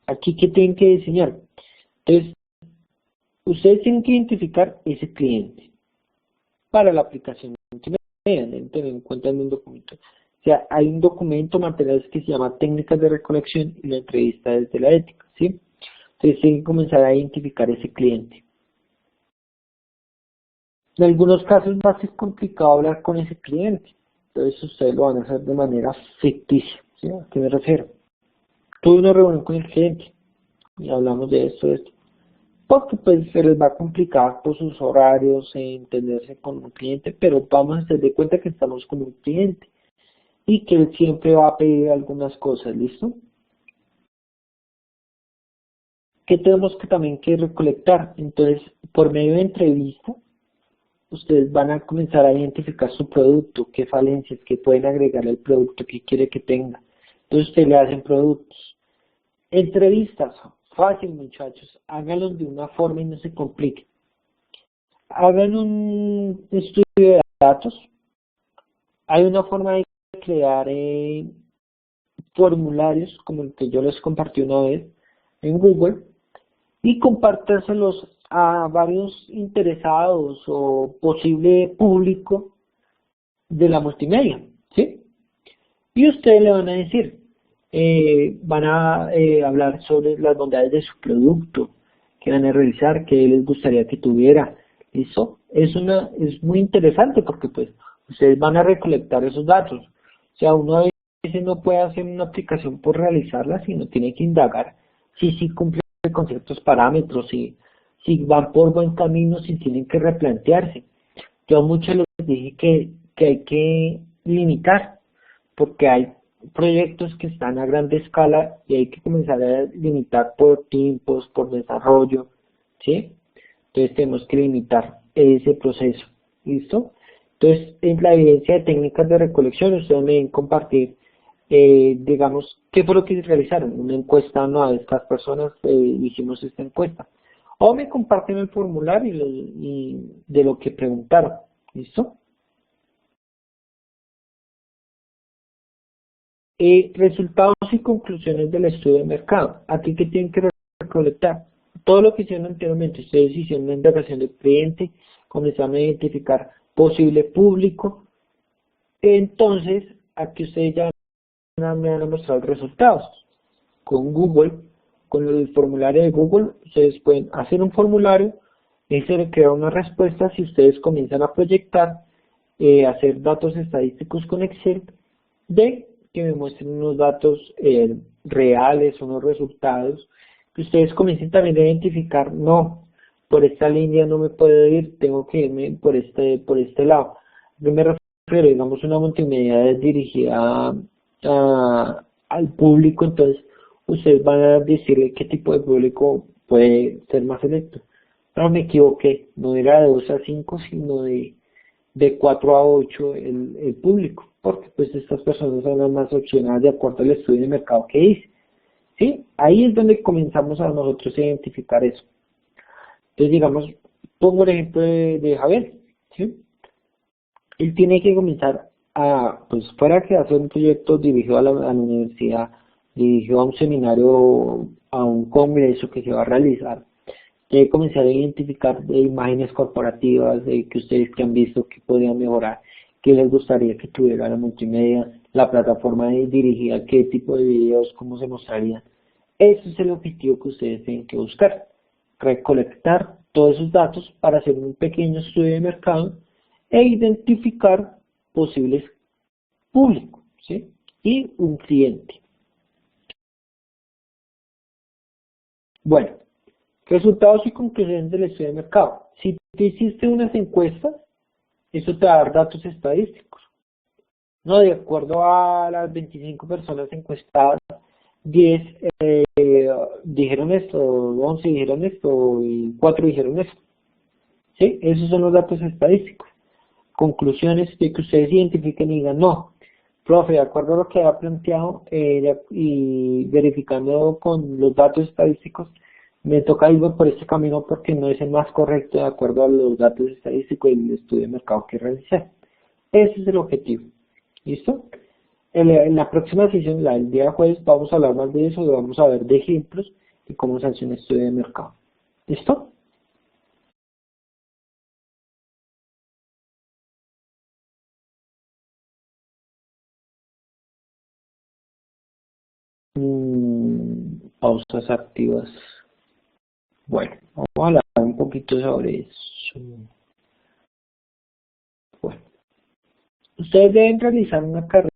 Aquí, ¿qué tienen que diseñar? Entonces, ustedes tienen que identificar ese cliente para la aplicación multimedia. Deben tener en cuenta en un documento. O sea, hay un documento, materiales que se llama técnicas de recolección y la entrevista desde la ética, ¿sí? Entonces tienen que comenzar a identificar ese cliente. En algunos casos va a ser complicado hablar con ese cliente. Entonces ustedes lo van a hacer de manera ficticia, ¿sí? ¿A qué me refiero? Tuve una reunión con el cliente y hablamos de esto. Porque pues se les va a complicar por sus horarios entenderse con un cliente, pero vamos a hacer de cuenta que estamos con un cliente y que él siempre va a pedir algunas cosas, ¿listo? ¿Qué tenemos que también que recolectar? Entonces, por medio de entrevista, ustedes van a comenzar a identificar su producto, qué falencias, qué pueden agregarle al producto, qué quiere que tenga. Entonces, ustedes le hacen productos. Entrevistas, fácil muchachos, háganlos de una forma y no se compliquen. Hagan un estudio de datos. Hay una forma de crear formularios como el que yo les compartí una vez en Google y compartírselos a varios interesados o posible público de la multimedia, ¿sí? Y ustedes le van a decir, van a hablar sobre las bondades de su producto, que van a realizar, que les gustaría que tuviera. Eso es muy interesante porque pues ustedes van a recolectar esos datos. O sea, uno a veces no puede hacer una aplicación por realizarla, sino tiene que indagar si cumple con ciertos parámetros, si van por buen camino, si tienen que replantearse. Yo a muchos les dije que hay que limitar, porque hay proyectos que están a grande escala y hay que comenzar a limitar por tiempos, por desarrollo, ¿sí? Entonces tenemos que limitar ese proceso, ¿listo? Entonces, en la evidencia de técnicas de recolección, ustedes me deben compartir, digamos, qué fue lo que realizaron, una encuesta, no, a estas personas hicimos esta encuesta, o me comparten el formulario y de lo que preguntaron, ¿listo? Resultados y conclusiones del estudio de mercado. Aquí que tienen que recolectar todo lo que hicieron anteriormente. Ustedes hicieron una indagación del cliente, comenzaron a identificar posible público. Entonces, aquí ustedes ya me van a mostrar los resultados. Con Google, con el formulario de Google, ustedes pueden hacer un formulario y se le crea una respuesta si ustedes comienzan a proyectar, hacer datos estadísticos con Excel de que me muestren unos datos reales, unos resultados, que ustedes comiencen también a identificar, no, por esta línea no me puedo ir, tengo que irme por este lado. ¿A qué me refiero? Digamos una multimedia dirigida al público, entonces ustedes van a decirle qué tipo de público puede ser más selecto. No me equivoqué, no era de 2 a 5, sino de 4 a 8 el público, porque pues estas personas son las más opcionadas de acuerdo al estudio de mercado que hice, ¿sí? Ahí es donde comenzamos a nosotros a identificar eso. Entonces, digamos, pongo el ejemplo de Javier, ¿sí? Él tiene que comenzar pues fuera que hacer un proyecto dirigido a la universidad, dirigido a un seminario, a un congreso que se va a realizar, debe comenzar a identificar de imágenes corporativas de que ustedes que han visto que podrían mejorar, qué les gustaría que tuviera la multimedia, la plataforma dirigida, qué tipo de videos, cómo se mostrarían. Ese es el objetivo que ustedes tienen que buscar, recolectar todos esos datos para hacer un pequeño estudio de mercado e identificar posibles públicos, ¿sí? Y un cliente. Bueno, resultados y conclusiones del estudio de mercado. Si tú hiciste unas encuestas, eso te va a dar datos estadísticos. No, de acuerdo a las 25 personas encuestadas, 10 dijeron esto, 11 dijeron esto y 4 dijeron esto. ¿Sí? Esos son los datos estadísticos. Conclusiones de que ustedes identifiquen y digan, no, profe, de acuerdo a lo que ha planteado y verificando con los datos estadísticos, me toca ir por este camino porque no es el más correcto de acuerdo a los datos estadísticos y el estudio de mercado que realicé. Ese es el objetivo. ¿Listo? En la próxima sesión, el día jueves, vamos a hablar más de eso y vamos a ver de ejemplos de cómo se hace un estudio de mercado. ¿Listo? Pausas activas. Bueno, vamos a hablar un poquito sobre eso. Bueno, ustedes deben realizar una carrera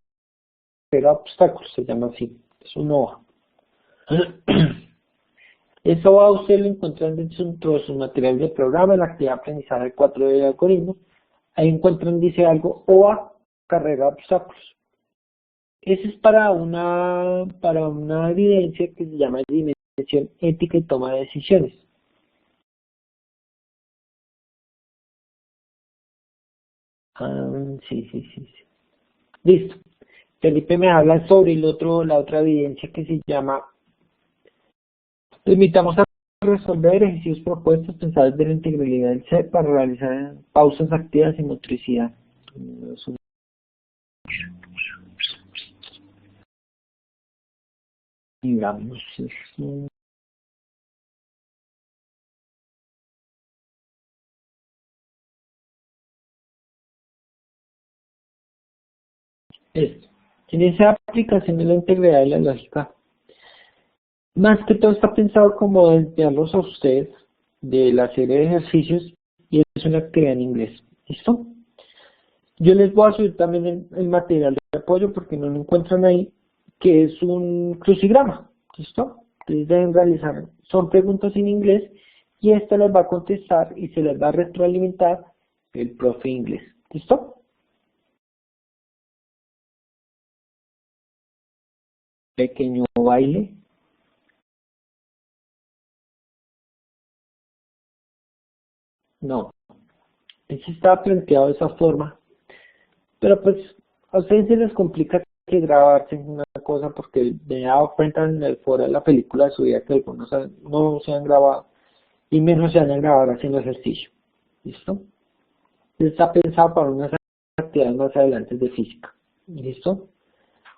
de obstáculos, se llama así, es una hoja. Esa hoja usted lo encuentran dentro de sus materiales de programa, en la actividad de aprendizaje 4 de algoritmos. Ahí encuentran, dice algo, OA, carrera de obstáculos. Ese es para una evidencia que se llama dimensión ética y toma de decisiones. Sí. Listo. Felipe me habla sobre la otra evidencia que se llama, limitamos a resolver ejercicios propuestos pensados de la integralidad del ser para realizar pausas activas y motricidad. Digamos, esto. En esa aplicación de la integridad de la lógica, más que todo está pensado como enviarlos a ustedes de la serie de ejercicios y es una actividad en inglés. ¿Listo? Yo les voy a subir también el material de apoyo porque no lo encuentran ahí, que es un crucigrama. ¿Listo? Ustedes deben realizar, son preguntas en inglés y esto les va a contestar y se les va a retroalimentar el profe inglés. ¿Listo? Pequeño baile. No, ese está planteado de esa forma. Pero pues a ustedes se les complica que grabarse en una cosa porque me he dado cuenta en el foro de la película de su vida que algunos no se han grabado y menos se van a grabar haciendo ejercicio. ¿Listo? Está pensado para unas actividades más adelante de física. ¿Listo?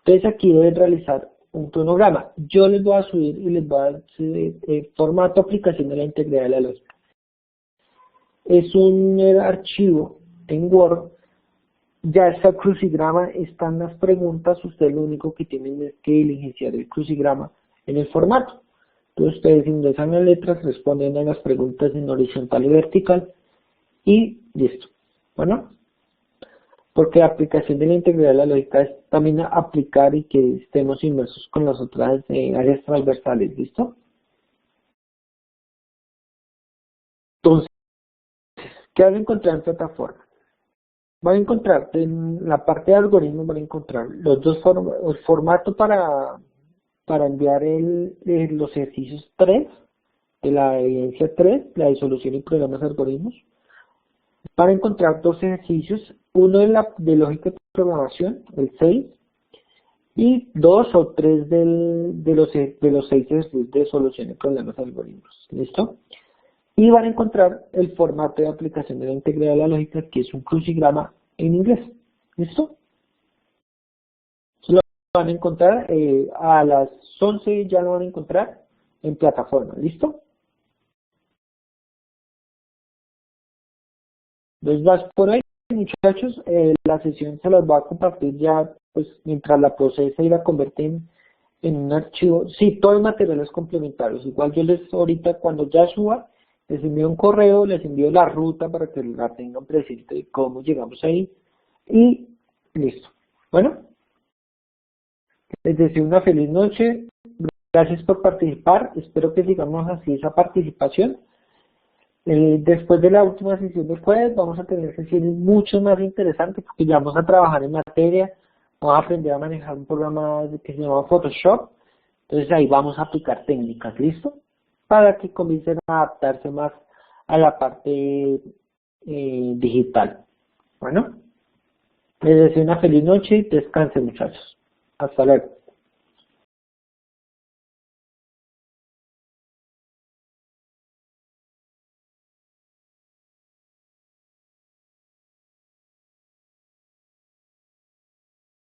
Entonces aquí deben realizar un cronograma. Yo les voy a subir y les voy a dar formato aplicación de la integridad de la lógica. Es un archivo en Word. Ya está el crucigrama, están las preguntas, ustedes lo único que tienen es que diligenciar el crucigrama en el formato. Entonces ustedes ingresan las letras, responden a las preguntas en horizontal y vertical y listo. Bueno, porque la aplicación de la integridad de la lógica es también aplicar y que estemos inmersos con las otras áreas transversales, ¿listo? Entonces, ¿qué van a encontrar en plataforma? Van a encontrar en la parte de algoritmos, van a encontrar los dos el formato para enviar los ejercicios 3 de la evidencia 3, la de solución y programas de algoritmos. Van a encontrar dos ejercicios, uno de lógica y programación, el 6, y dos o tres de los 6 ejercicios de solución y problemas de algoritmos. ¿Listo? Y van a encontrar el formato de aplicación de la integridad de la lógica, que es un crucigrama en inglés. ¿Listo? Lo van a encontrar a las 11, ya lo van a encontrar en plataforma. ¿Listo? Entonces vas por ahí, muchachos, la sesión se las va a compartir ya, pues mientras la procesa y la convierte en un archivo. Sí, todo el material es complementario. Igual yo les ahorita cuando ya suba, les envío un correo, les envío la ruta para que la tengan presente de cómo llegamos ahí y listo. Bueno, les deseo una feliz noche. Gracias por participar. Espero que sigamos así esa participación. Después de la última sesión del jueves vamos a tener sesiones mucho más interesantes porque ya vamos a trabajar en materia, vamos a aprender a manejar un programa que se llama Photoshop, entonces ahí vamos a aplicar técnicas, ¿listo? Para que comiencen a adaptarse más a la parte digital. Bueno, les deseo una feliz noche y descansen muchachos. Hasta luego.